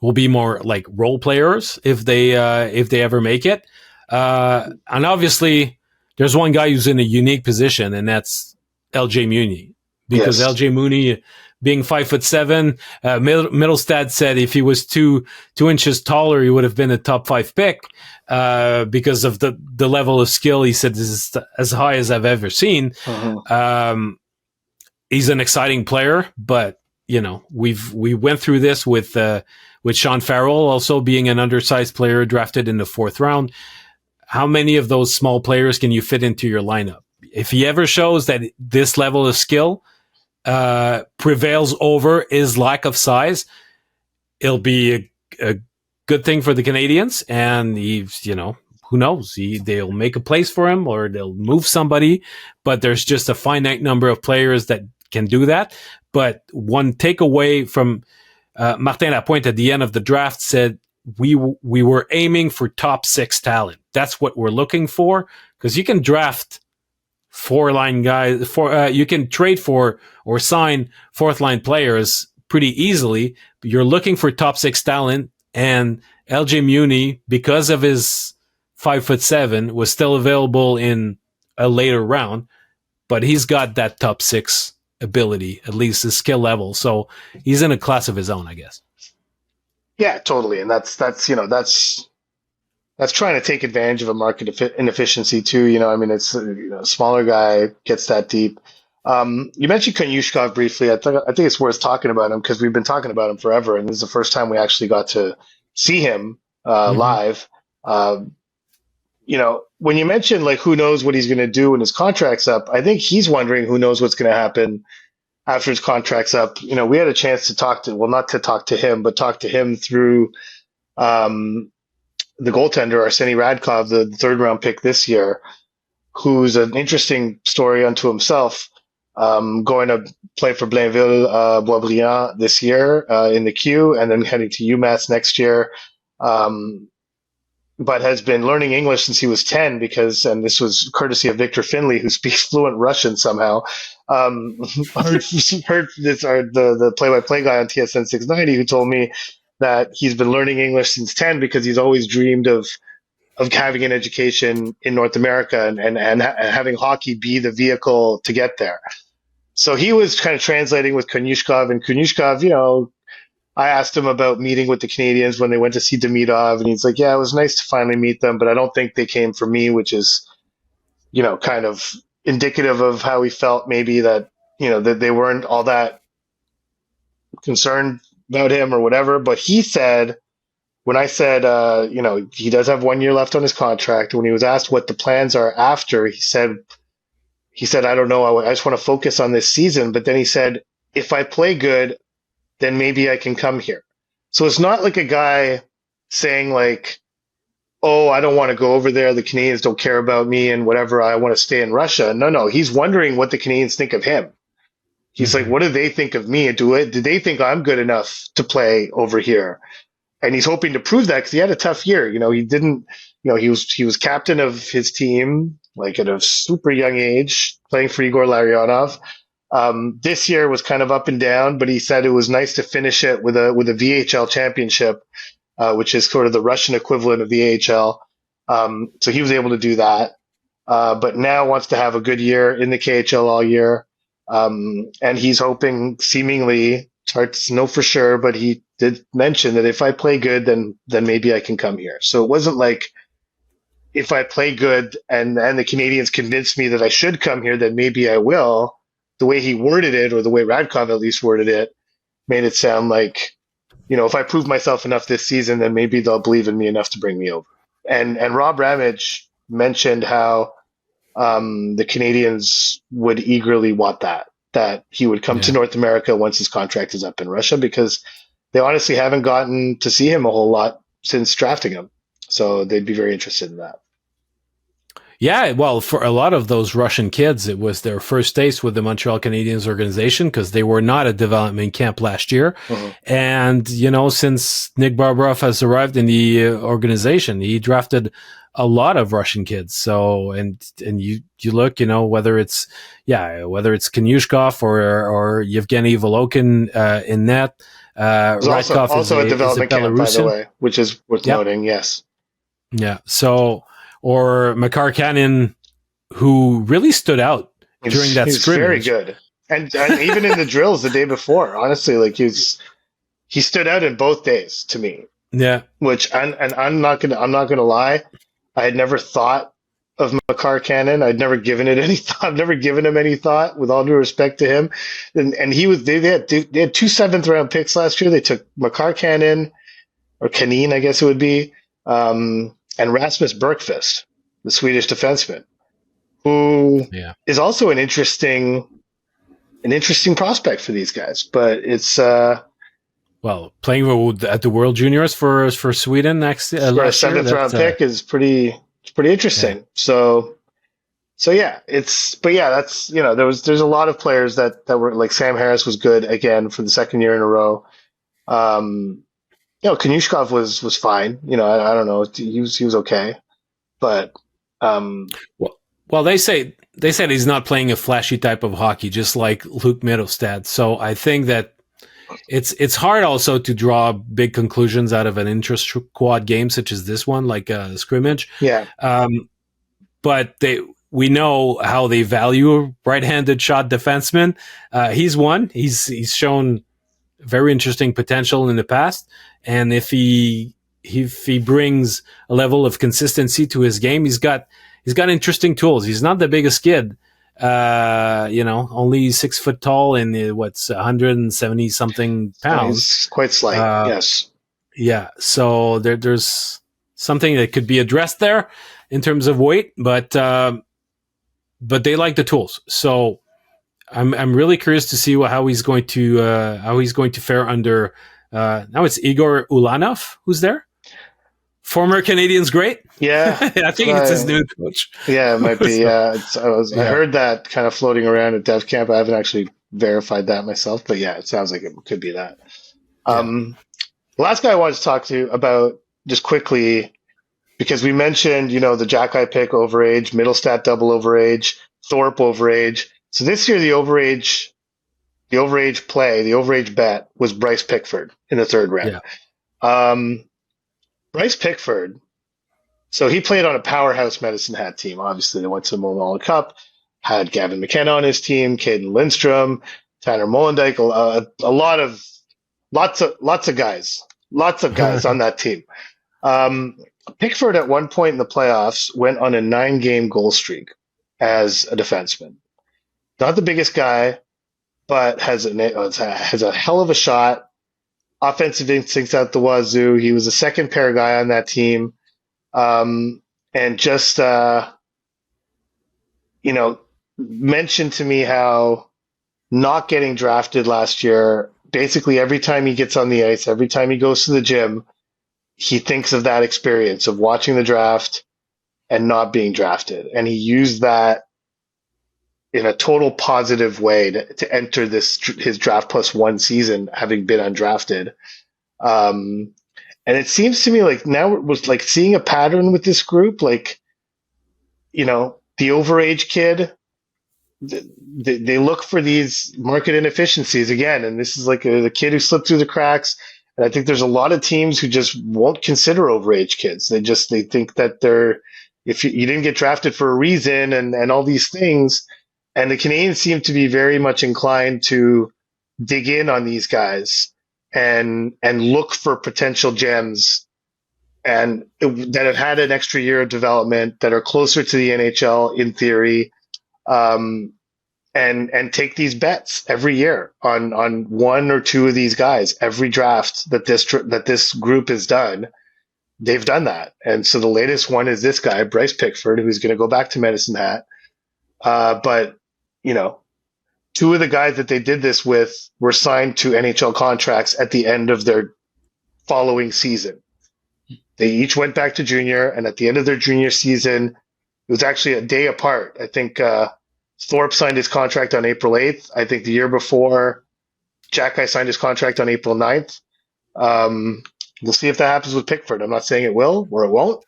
more like role players if they ever make it. And obviously, there's one guy who's in a unique position, and that's LJ Mooney. Because
Yes.
LJ Mooney, being 5'7", Middlestad said if he was 2 inches taller, he would have been a top 5 pick because of the level of skill. He said this is as high as I've ever seen.
Mm-hmm.
He's an exciting player, but we went through this with Sean Farrell also being an undersized player drafted in the 4th round. How many of those small players can you fit into your lineup? If he ever shows that this level of skill prevails over his lack of size, it'll be a good thing for the Canadiens. And he's, who knows? They'll make a place for him or they'll move somebody, but there's just a finite number of players that can do that. But one takeaway from Martin Lapointe at the end of the draft said, we were aiming for top 6 talent. That's what we're looking for, because you can draft 4-line guys. You can trade for or sign 4th-line players pretty easily. But you're looking for top 6 talent, and LJ Mooney, because of his 5'7", was still available in a later round, but he's got that top 6 ability, at least his skill level. So he's in a class of his own, I guess.
Yeah, totally. And that's trying to take advantage of a market inefficiency too. I mean, it's a smaller guy gets that deep. You mentioned Konushkov briefly. I think it's worth talking about him because we've been talking about him forever, and this is the first time we actually got to see him live. When you mentioned like who knows what he's going to do when his contract's up, I think he's wondering who knows what's going to happen after his contract's up. We had a chance to not to talk to him, but talk to him through the goaltender, Arseny Radkov, the 3rd round pick this year, who's an interesting story unto himself, going to play for Blainville Boisbriand this year in the Q, and then heading to UMass next year. But has been learning English since he was 10 and this was courtesy of Victor Finley, who speaks fluent Russian somehow. Heard this, the play-by-play guy on TSN 690 who told me that he's been learning English since 10 because he's always dreamed of having an education in North America and having hockey be the vehicle to get there. So he was kind of translating with Konushkov, and Konushkov, I asked him about meeting with the Canadiens when they went to see Demidov, and he's like, yeah, it was nice to finally meet them, but I don't think they came for me, which is, kind of indicative of how he felt maybe that, that they weren't all that concerned about him or whatever. But he said, when I said, he does have 1 year left on his contract, when he was asked what the plans are after, he said, I don't know, I just want to focus on this season. But then he said, if I play good, then maybe I can come here. So it's not like a guy saying like, oh, I don't want to go over there. The Canadiens don't care about me and whatever. I want to stay in Russia. No. He's wondering what the Canadiens think of him. He's like, what do they think of me? Do they think I'm good enough to play over here? And he's hoping to prove that because he had a tough year. He didn't, he was captain of his team, like at a super young age, playing for Igor Larionov. This year was kind of up and down, but he said it was nice to finish it with a VHL championship, which is sort of the Russian equivalent of the AHL. So he was able to do that, but now wants to have a good year in the KHL all year. And he's hoping, seemingly, it's hard to know for sure, but he did mention that if I play good, then maybe I can come here. So it wasn't like if I play good and the Canadiens convinced me that I should come here, then maybe I will. The way he worded it, or the way Radkov at least worded it, made it sound like, if I prove myself enough this season, then maybe they'll believe in me enough to bring me over. And Rob Ramage mentioned how the Canadiens would eagerly want that he would come to North America once his contract is up in Russia, because they honestly haven't gotten to see him a whole lot since drafting him. So they'd be very interested in that.
Yeah, well, for a lot of those Russian kids, it was their first taste with the Montreal Canadiens organization because they were not at development camp last year.
Mm-hmm.
And, since Nick Barbarov has arrived in the organization, he drafted a lot of Russian kids. So, and you look, whether it's Kanyushkov or Yevgeny Volokin in net.
There's also a development camp, by the way, which is worth noting. Yes.
Yeah. So, or Makar Kanin, who really stood out during that scrimmage.
Very good. And even in the drills the day before, honestly, like he stood out in both days to me.
Yeah.
Which I'm not gonna lie, I had never thought of Makar Kanin. I'd never given it any thought. I've never given him any thought, with all due respect to him. And they had 2 7th round picks last year. They took Makar Kanin, or Kanin, I guess it would be, and Rasmus Bergqvist, the Swedish defenseman, who is also an interesting prospect for these guys. But it's
playing at the World Juniors for Sweden next
for a 7th round pick is pretty interesting. Yeah. So yeah, that's there's a lot of players that were like Sam Harris was good again for the second year in a row. Kanyushkov was fine. I don't know. He was okay, but
well, they said he's not playing a flashy type of hockey, just like Luke Mittelstadt. So I think that it's hard also to draw big conclusions out of an intra-squad game such as this one, like a scrimmage.
Yeah.
But we know how they value right-handed shot defensemen. He's one. He's shown very interesting potential in the past, and if he brings a level of consistency to his game, he's got interesting tools. He's not the biggest kid, only 6 foot tall and 170 something pounds.
He's quite slight. Yes.
Yeah. So there's something that could be addressed there in terms of weight, but they like the tools. So I'm really curious to see how he's going to fare under. Now it's Igor Ulanov who's there, former Canadiens great.
Yeah,
I think it's his new coach.
Yeah, it might be. Yeah, I heard that kind of floating around at Dev Camp. I haven't actually verified that myself, but yeah, it sounds like it could be that. The last guy I wanted to talk to about just quickly, because we mentioned the Jackeye pick overage, Mittelstadt double overage, Thorpe overage. So this year, the overage bet was Bryce Pickford in the 3rd round. Yeah. Bryce Pickford, so he played on a powerhouse Medicine Hat team. Obviously, they went to the Memorial Cup, had Gavin McKenna on his team, Caden Lindstrom, Tanner Molendyk, lots of guys on that team. Pickford at one point in the playoffs went on a 9-game goal streak as a defenseman. Not the biggest guy, but has a hell of a shot. Offensive instincts out the wazoo. He was a second pair guy on that team. And just, mentioned to me how not getting drafted last year, basically every time he gets on the ice, every time he goes to the gym, he thinks of that experience of watching the draft and not being drafted. And he used that in a total positive way to enter his draft plus 1 season, having been undrafted. And it seems to me like now it was like seeing a pattern with this group, like, the overage kid, they look for these market inefficiencies again. And this is like the kid who slipped through the cracks. And I think there's a lot of teams who just won't consider overage kids. They think that if you didn't get drafted for a reason and all these things. And the Canadiens seem to be very much inclined to dig in on these guys and look for potential gems that have had an extra year of development, that are closer to the NHL in theory, and take these bets every year on 1 or 2 of these guys. Every draft that this group has done, they've done that. And so the latest one is this guy, Bryce Pickford, who's going to go back to Medicine Hat. But two of the guys that they did this with were signed to NHL contracts at the end of their following season. They each went back to junior, and at the end of their junior season, it was actually a day apart. I think Thorpe signed his contract on April 8th. I think the year before, Jack signed his contract on April 9th. We'll see if that happens with Pickford. I'm not saying it will or it won't,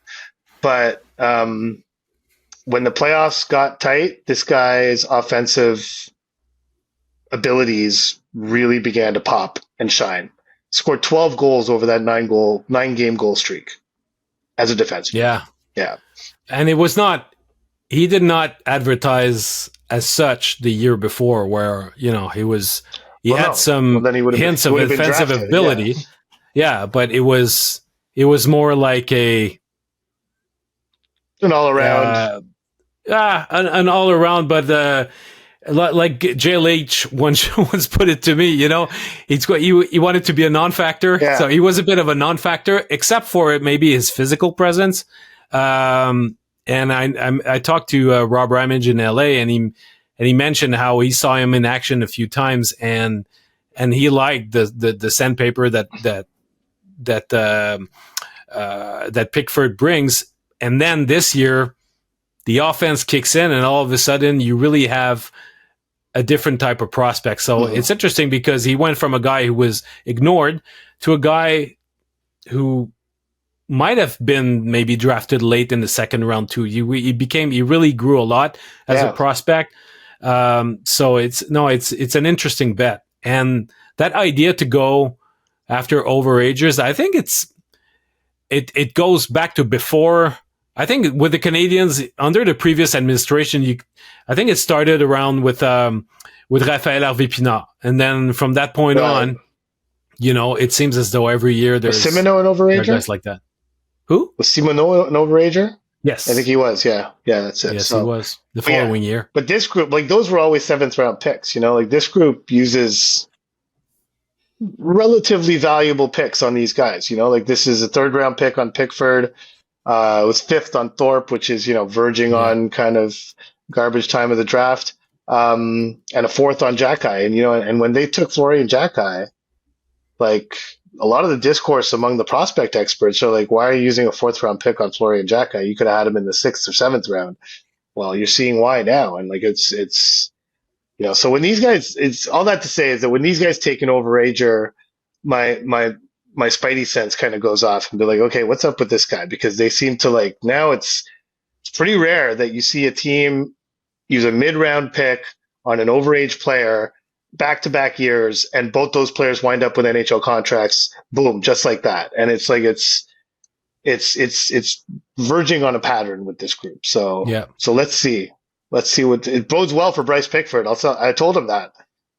but when the playoffs got tight, this guy's offensive abilities really began to pop and shine. Scored 12 goals over that 9-game goal streak as a defenseman. Yeah.
And it was not, he did not advertise as such the year before where, he had some hints of offensive ability. Yeah, but it was more like an
all around.
An all around, but like JLH once put it to me, he wanted to be a non-factor, so he was a bit of a non-factor, except for maybe his physical presence. And I talked to Rob Ramage in LA, and he mentioned how he saw him in action a few times, and he liked the sandpaper that Pickford brings. And then this year, the offense kicks in, and all of a sudden, you really have a different type of prospect. So it's interesting because he went from a guy who was ignored to a guy who might have been maybe drafted late in the second round too. He really grew a lot as a prospect. So it's an interesting bet. And that idea to go after overagers, I think it goes back to before. I think with the Canadiens under the previous administration, I think it started around with Raphael Harvey-Pinard, and then from that point on, it seems as though every year there's
Simoneau an overager,
guys like that. Who
was Simoneau an overager?
Yes,
I think he was. Yeah, that's it.
Yes, he was the following year.
But this group, those were always 7th round picks. This group uses relatively valuable picks on these guys. This is a 3rd round pick on Pickford. It was 5th on Thorpe, which is, verging on kind of garbage time of the draft. And a 4th on Jacky. And when they took Florian Jacky, a lot of the discourse among the prospect experts are why are you using a 4th round pick on Florian Jacky? You could have had him in the 6th or 7th round. Well, you're seeing why now. And it's so when these guys, it's all that to say is that when these guys take an overager, my spidey sense kind of goes off and be like, okay, what's up with this guy? Because they seem to now it's pretty rare that you see a team use a mid-round pick on an overage player back-to-back years, and both those players wind up with NHL contracts, boom, just like that. And it's it's verging on a pattern with this group. So let's see what it bodes well for Bryce Pickford. I told him that.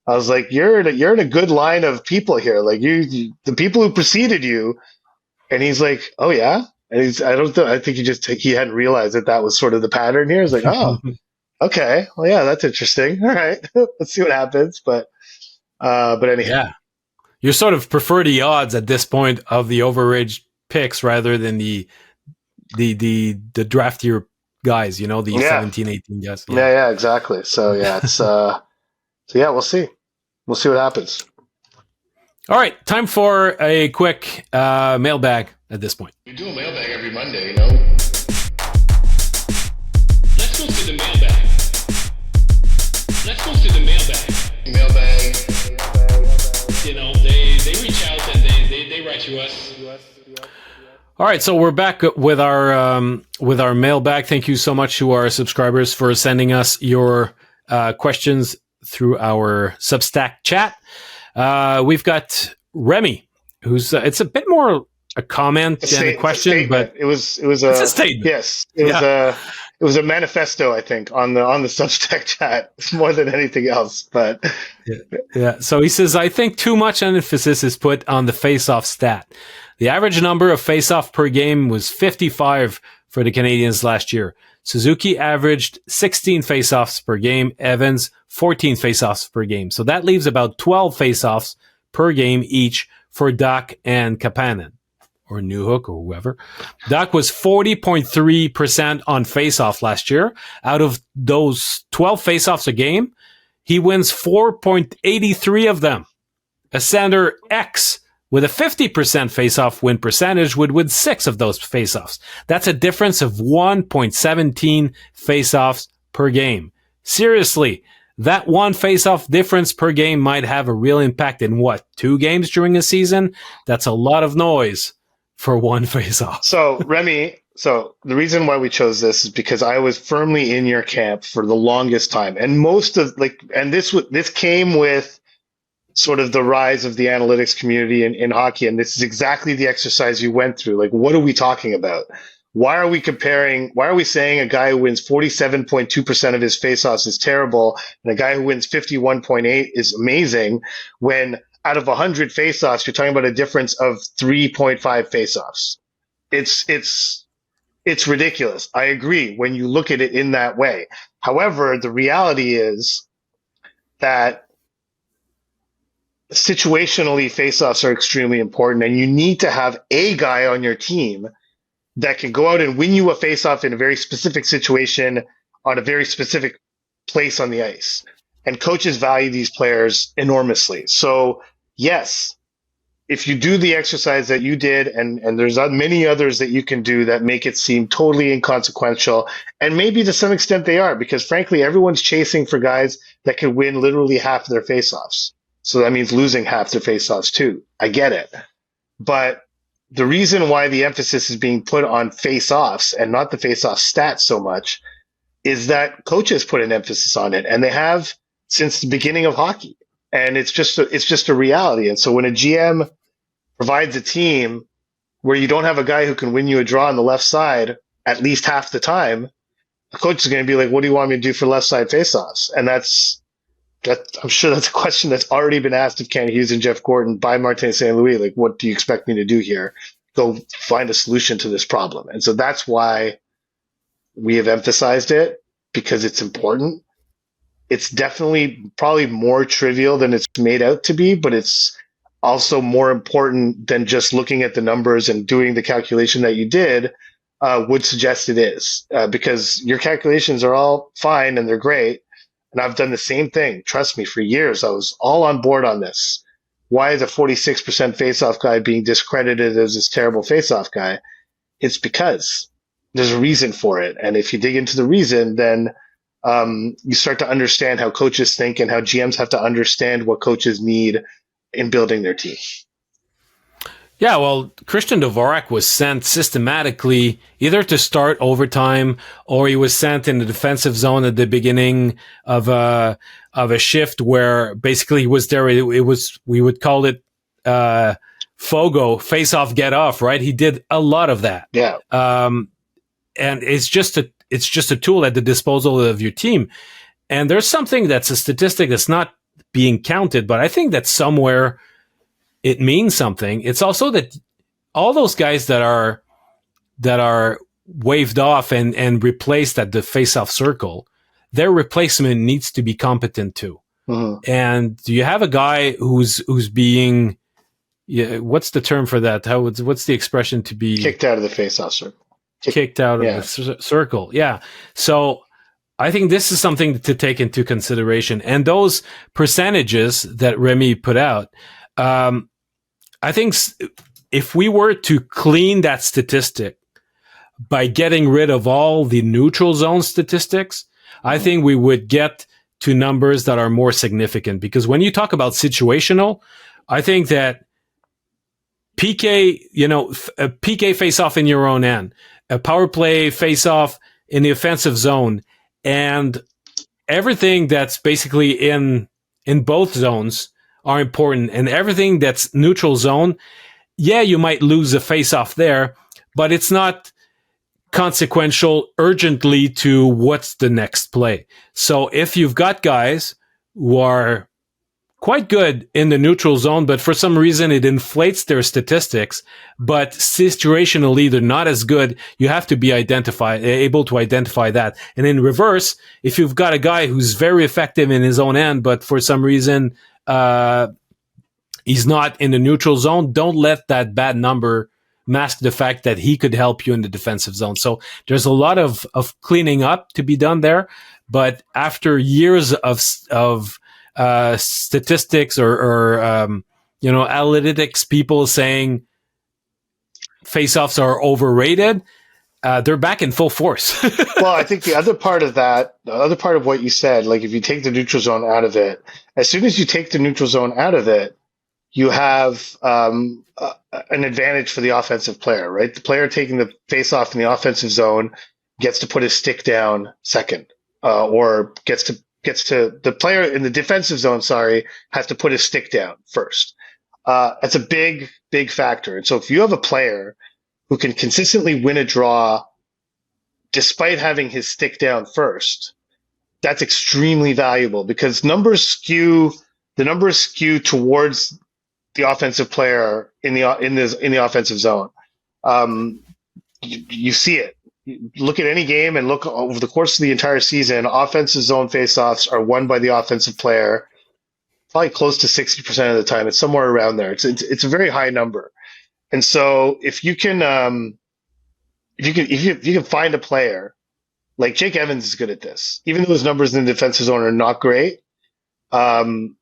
I was like, you're in a good line of people here. The people who preceded you. And he's like, oh yeah. And I think he hadn't realized that was sort of the pattern here. He's like, oh, okay. Well, yeah, that's interesting. All right. Let's see what happens. But anyhow.
Yeah. You sort of prefer the odds at this point of the overage picks rather than the draft year guys, the 17, 18 guys.
Yeah, exactly. So yeah, it's, we'll see. We'll see what happens.
All right, time for a quick mailbag at this point.
We do a mailbag every Monday,
Let's go to the mailbag. Mailbag. They reach out and they write to us.
All right, so we're back with our mailbag. Thank you so much to our subscribers for sending us your questions through our Substack chat. We've got Remy, who's it's a bit more a comment than a question, but
it was a
statement.
Yes, it was a manifesto, I think, on the Substack chat more than anything else. But
yeah. So he says, I think too much emphasis is put on the face-off stat. The average number of face-off per game was 55 for the Canadiens last year. Suzuki averaged 16 face-offs per game. Evans, 14 face-offs per game. So that leaves about 12 face-offs per game each for Dach and Kapanen, or Newhook, or whoever. Dach was 40.3% on face-off last year. Out of those 12 face-offs a game, he wins 4.83 of them. A center X with a 50% face-off win percentage would win 6 of those face-offs. That's a difference of 1.17 face-offs per game. Seriously, that one face-off difference per game might have a real impact in 2 games during a season? That's a lot of noise for one face-off.
So, Remy, the reason why we chose this is because I was firmly in your camp for the longest time. And this came with sort of the rise of the analytics community in hockey. And this is exactly the exercise you went through. Like, what are we talking about? Why are we saying a guy who wins 47.2% of his faceoffs is terrible and a guy who wins 51.8 is amazing when out of 100 faceoffs, you're talking about a difference of 3.5 faceoffs? It's ridiculous. I agree when you look at it in that way. However, the reality is that situationally, faceoffs are extremely important, and you need to have a guy on your team that can go out and win you a faceoff in a very specific situation on a very specific place on the ice. And coaches value these players enormously. So, yes, if you do the exercise that you did, and there's many others that you can do that make it seem totally inconsequential, and maybe to some extent they are, because frankly, everyone's chasing for guys that can win literally half their faceoffs. So that means losing half their faceoffs too. I get it. But the reason why the emphasis is being put on faceoffs and not the faceoff stats so much is that coaches put an emphasis on it, and they have since the beginning of hockey. And it's just a reality. And so when a GM provides a team where you don't have a guy who can win you a draw on the left side at least half the time, the coach is going to be like, what do you want me to do for left side faceoffs? And I'm sure that's a question that's already been asked of Ken Hughes and Jeff Gordon by Martin St.Louis. Like, what do you expect me to do here? Go find a solution to this problem. And so that's why we have emphasized it, because it's important. It's definitely probably more trivial than it's made out to be, but it's also more important than just looking at the numbers and doing the calculation that you did would suggest it is, because your calculations are all fine and they're great. And I've done the same thing. Trust me, for years, I was all on board on this. Why is a 46% faceoff guy being discredited as this terrible faceoff guy? It's because there's a reason for it. And if you dig into the reason, then you start to understand how coaches think and how GMs have to understand what coaches need in building their team.
Yeah, well, Christian Dvorak was sent systematically either to start overtime, or he was sent in the defensive zone at the beginning of a shift where basically he was there. It was, we would call it FOGO, face off, get off, right? He did a lot of that.
Yeah.
And it's just a tool at the disposal of your team. And there's something that's a statistic that's not being counted, but I think that somewhere it means something. It's also that all those guys that are waved off and replaced at the face-off circle, their replacement needs to be competent too. Mm-hmm. And do you have a guy who's being, what's the term for that? What's the expression to be
kicked out of the face-off circle?
Kicked out of the circle. Yeah. So I think this is something to take into consideration. And those percentages that Remy put out, I think if we were to clean that statistic by getting rid of all the neutral zone statistics, I think we would get to numbers that are more significant. Because when you talk about situational, I think that PK, a PK face-off in your own end, a power play face-off in the offensive zone, and everything that's basically in both zones are important, and everything that's neutral zone, yeah, you might lose a face-off there, but it's not consequential urgently to what's the next play. So if you've got guys who are quite good in the neutral zone, but for some reason it inflates their statistics, but situationally they're not as good, you have to be able to identify that. And in reverse, if you've got a guy who's very effective in his own end, but for some reason he's not in the neutral zone, don't let that bad number mask the fact that he could help you in the defensive zone. So there's a lot of cleaning up to be done there. But after years of statistics or analytics people saying faceoffs are overrated, they're back in full force.
Well, I think the other part of what you said, like if you take the neutral zone out of it, as soon as you take the neutral zone out of it, you have an advantage for the offensive player, right? The player taking the face-off in the offensive zone gets to put his stick down second, or gets to the player in the defensive zone. Sorry, has to put his stick down first. That's a big factor. And so if you have a player who can consistently win a draw despite having his stick down first, that's extremely valuable because the numbers skew towards the offensive player in the offensive zone. You see it. You look at any game and look over the course of the entire season. Offensive zone faceoffs are won by the offensive player, probably close to 60% of the time. It's somewhere around there. It's a very high number. And so if you can find a player like Jake Evans is good at this, even though his numbers in the defensive zone are not great. And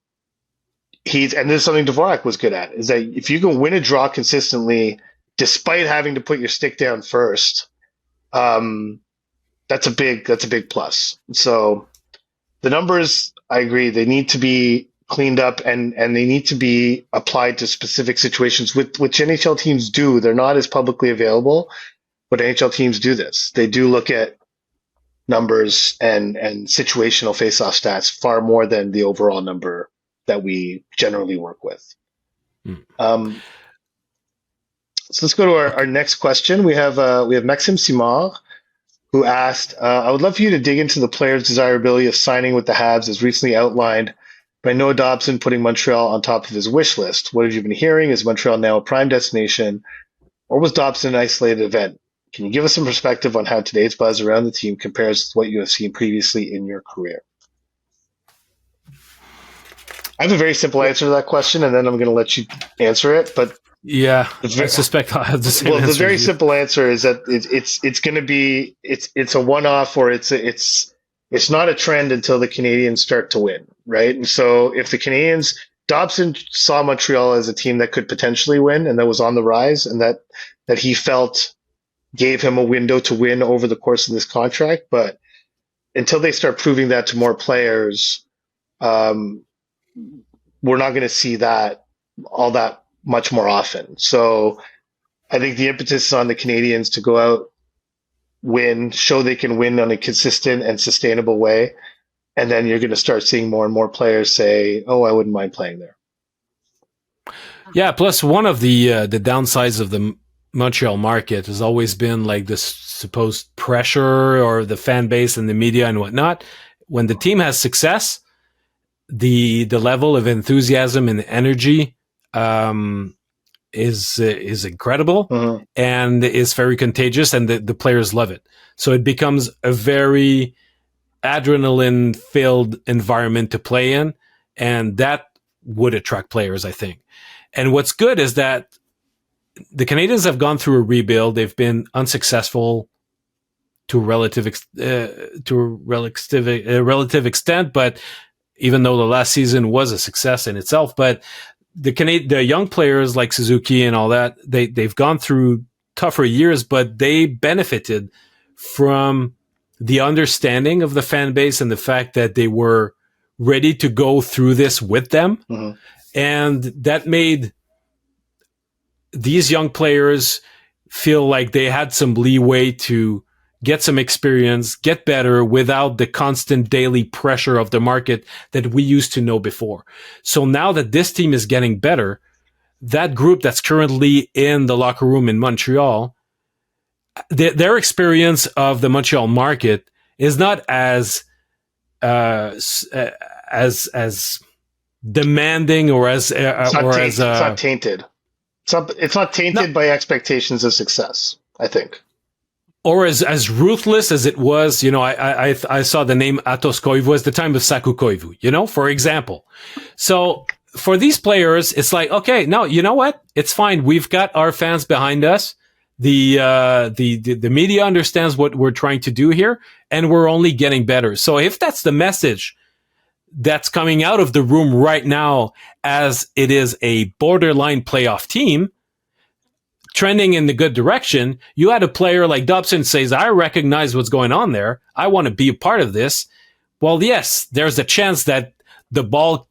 this is something Dvorak was good at, is that if you can win a draw consistently, despite having to put your stick down first, that's a big plus. So the numbers, I agree, they need to be cleaned up and they need to be applied to specific situations, which NHL teams do. They're not as publicly available, but NHL teams do this. They do look at numbers and situational face-off stats far more than the overall number that we generally work with. So let's go to our next question. We have Maxime Simard, who asked, I would love for you to dig into the player's desirability of signing with the Habs as recently outlined by Noah Dobson putting Montreal on top of his wish list. What have you been hearing? Is Montreal now a prime destination, or was Dobson an isolated event? Can you give us some perspective on how today's buzz around the team compares to what you have seen previously in your career? I have a very simple answer to that question, and then I'm going to let you answer it. But
yeah, I suspect I'll have the same answer.
Well, the very simple answer is that it's going to be it's a one-off, or it's not a trend until the Canadiens start to win, right? And so if the Canadiens, Dobson saw Montreal as a team that could potentially win and that was on the rise, and that he felt gave him a window to win over the course of this contract. But until they start proving that to more players, we're not going to see that all that much more often. So I think the impetus is on the Canadiens to go out, win, show they can win on a consistent and sustainable way. And then you're going to start seeing more and more players say, oh, I wouldn't mind playing there.
Yeah. Plus one of the downsides of the Montreal market has always been like this supposed pressure or the fan base and the media and whatnot. When the team has success, the level of enthusiasm and energy is incredible and is very contagious, and the players love it. So it becomes a very adrenaline-filled environment to play in, and that would attract players, I think. And what's good is that the Canadiens have gone through a rebuild. They've been unsuccessful to a relative extent, but even though the last season was a success in itself, but the young players like Suzuki and all that, they've gone through tougher years, but they benefited from the understanding of the fan base and the fact that they were ready to go through this with them. And that made these young players feel like they had some leeway to get some experience, get better without the constant daily pressure of the market that we used to know before. So now that this team is getting better, that group that's currently in the locker room in Montreal, their experience of the Montreal market is not as demanding or as
it's not tainted. It's not tainted by expectations of success, I think.
Or as ruthless as it was, I saw the name Atos Koivu as the time of Saku Koivu, for example. So for these players, it's like, okay, no, you know what? It's fine. We've got our fans behind us. The media understands what we're trying to do here, and we're only getting better. So if that's the message that's coming out of the room right now as it is a borderline playoff team trending in the good direction. You had a player like Dobson says, I recognize what's going on there. I want to be a part of this. Well, yes, there's a chance that the ball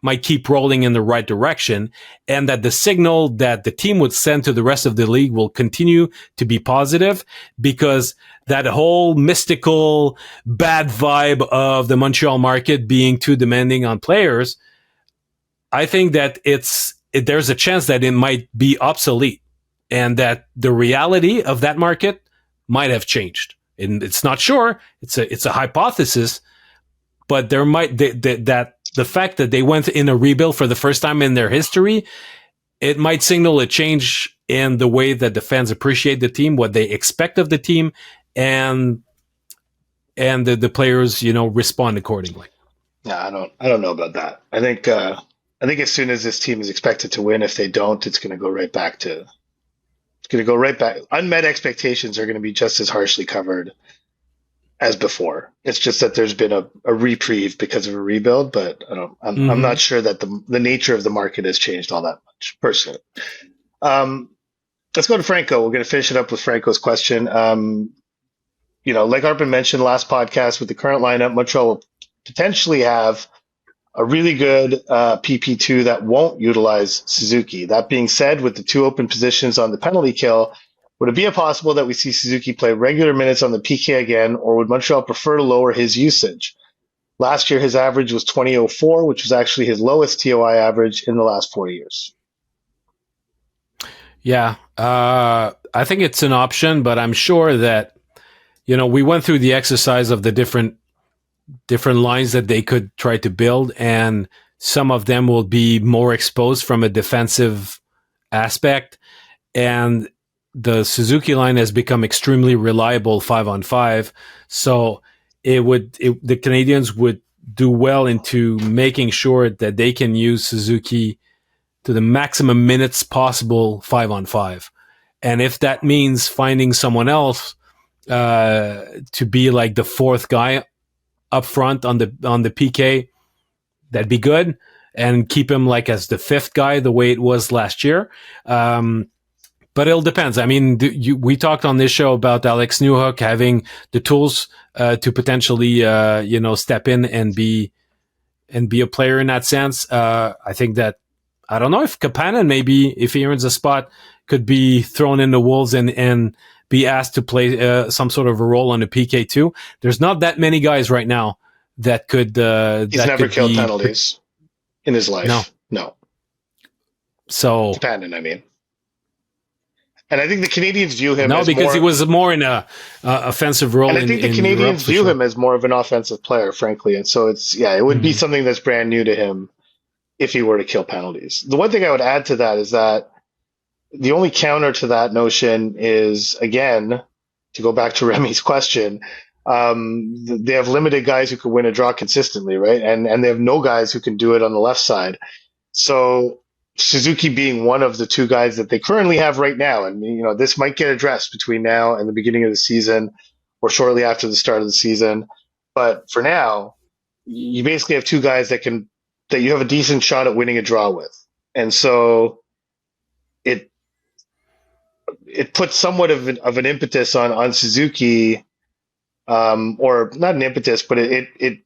might keep rolling in the right direction and that the signal that the team would send to the rest of the league will continue to be positive, because that whole mystical bad vibe of the Montreal market being too demanding on players, I think that there's a chance that it might be obsolete and that the reality of that market might have changed. And it's not sure. It's a hypothesis, but there might that the fact that they went in a rebuild for the first time in their history, it might signal a change in the way that the fans appreciate the team, what they expect of the team, and the players, respond accordingly.
Yeah, I don't know about that. I think as soon as this team is expected to win, if they don't, it's going to go right back. Unmet expectations are going to be just as harshly covered as before. It's just that there's been a reprieve because of a rebuild, but I'm not sure that the nature of the market has changed all that much, personally. Let's go to Franco. We're going to finish it up with Franco's question. Like Arpin mentioned last podcast, with the current lineup, Montreal will potentially have a really good PP2 that won't utilize Suzuki. That being said, with the two open positions on the penalty kill, would it be possible that we see Suzuki play regular minutes on the PK again, or would Montreal prefer to lower his usage? Last year, his average was 20.04, which was actually his lowest TOI average in the last 4 years.
Yeah, I think it's an option, but I'm sure that, we went through the exercise of the different lines that they could try to build, and some of them will be more exposed from a defensive aspect. And the Suzuki line has become extremely reliable 5-on-5. So the Canadiens would do well into making sure that they can use Suzuki to the maximum minutes possible 5-on-5. And if that means finding someone else to be like the fourth guy up front on the PK, that'd be good, and keep him like as the fifth guy the way it was last year. But it all depends. I mean, we talked on this show about Alex Newhook having the tools to potentially, step in and be a player in that sense. I think that, I don't know if Kapanen, maybe if he earns a spot, could be thrown in the Wolves and be asked to play some sort of a role on the PK too. There's not that many guys right now that could.
He's never killed penalties in his life. No. So Kapanen, I mean. And I think the Canadiens view him
because he was more in a offensive role.
And I think the Canadiens view him as more of an offensive player, frankly. And so it would be something that's brand new to him if he were to kill penalties. The one thing I would add to that is that the only counter to that notion is, again, to go back to Remy's question, they have limited guys who can win a draw consistently, right? And they have no guys who can do it on the left side. So Suzuki being one of the two guys that they currently have right now. And, this might get addressed between now and the beginning of the season or shortly after the start of the season. But for now, you basically have two guys that you have a decent shot at winning a draw with. And so it puts somewhat of an impetus on Suzuki, or not an impetus, but it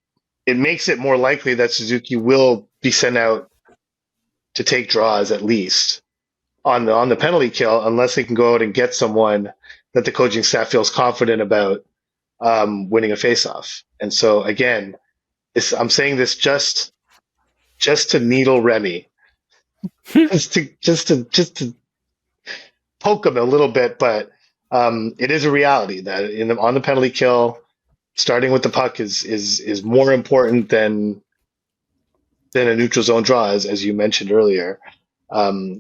makes it more likely that Suzuki will be sent out to take draws, at least on the penalty kill, unless they can go out and get someone that the coaching staff feels confident about winning a faceoff. And so again, I'm saying this just to needle Remy, just to poke him a little bit, but it is a reality that on the penalty kill, starting with the puck is more important than a neutral zone draw, as you mentioned earlier.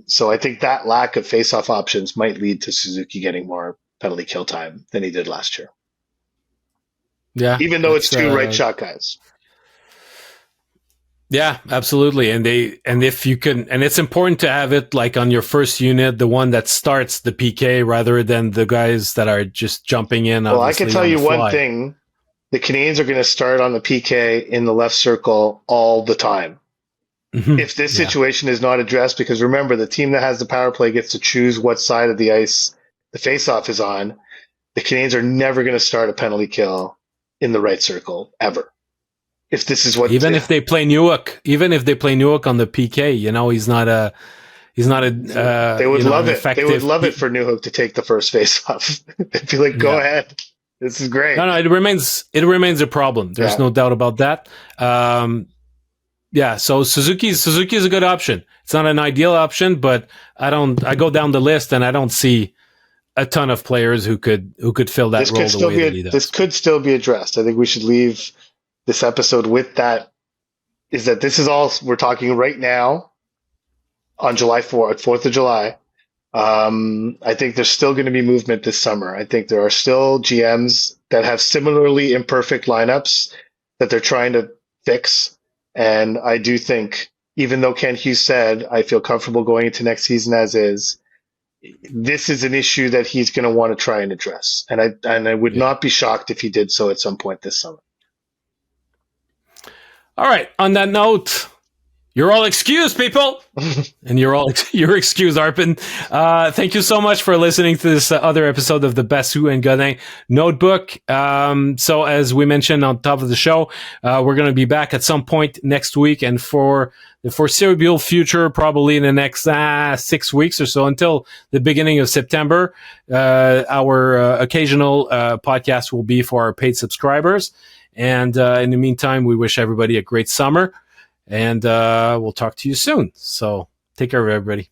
So I think that lack of face-off options might lead to Suzuki getting more penalty kill time than he did last year.
Yeah,
even though it's two right shot guys.
Yeah, absolutely. And if you can, and it's important to have it like on your first unit, the one that starts the PK rather than the guys that are just jumping in.
Well, I can tell you one thing. the Canadiens are going to start on the PK in the left circle all the time. If this situation is not addressed, because remember, the team that has the power play gets to choose what side of the ice the faceoff is on, the Canadiens are never going to start a penalty kill in the right circle, ever. If this is what
if they play Newhook on the PK, you know, he's not a
they would love it. They would love it for Newhook to take the first faceoff. They'd be like, go ahead. This is great.
No, it remains a problem. There's no doubt about that. So Suzuki is a good option. It's not an ideal option, but I go down the list and I don't see a ton of players who could fill that role the way that he does.
This could still be addressed. I think we should leave this episode with that, is that this is all we're talking right now on July 4th of July. I think there's still going to be movement this summer. I think there are still GMs that have similarly imperfect lineups that they're trying to fix. And I do think, even though Ken Hughes said, I feel comfortable going into next season as is, this is an issue that he's going to want to try and address. And I would not be shocked if he did so at some point this summer.
All right. On that note, you're all excused, people. And you're excused, Arpin. Thank you so much for listening to this other episode of the Basu and Godin Notebook. So as we mentioned on top of the show, we're going to be back at some point next week. And for the foreseeable future, probably in the next 6 weeks or so, until the beginning of September, our occasional podcast will be for our paid subscribers. And in the meantime, we wish everybody a great summer. And we'll talk to you soon. So take care, everybody.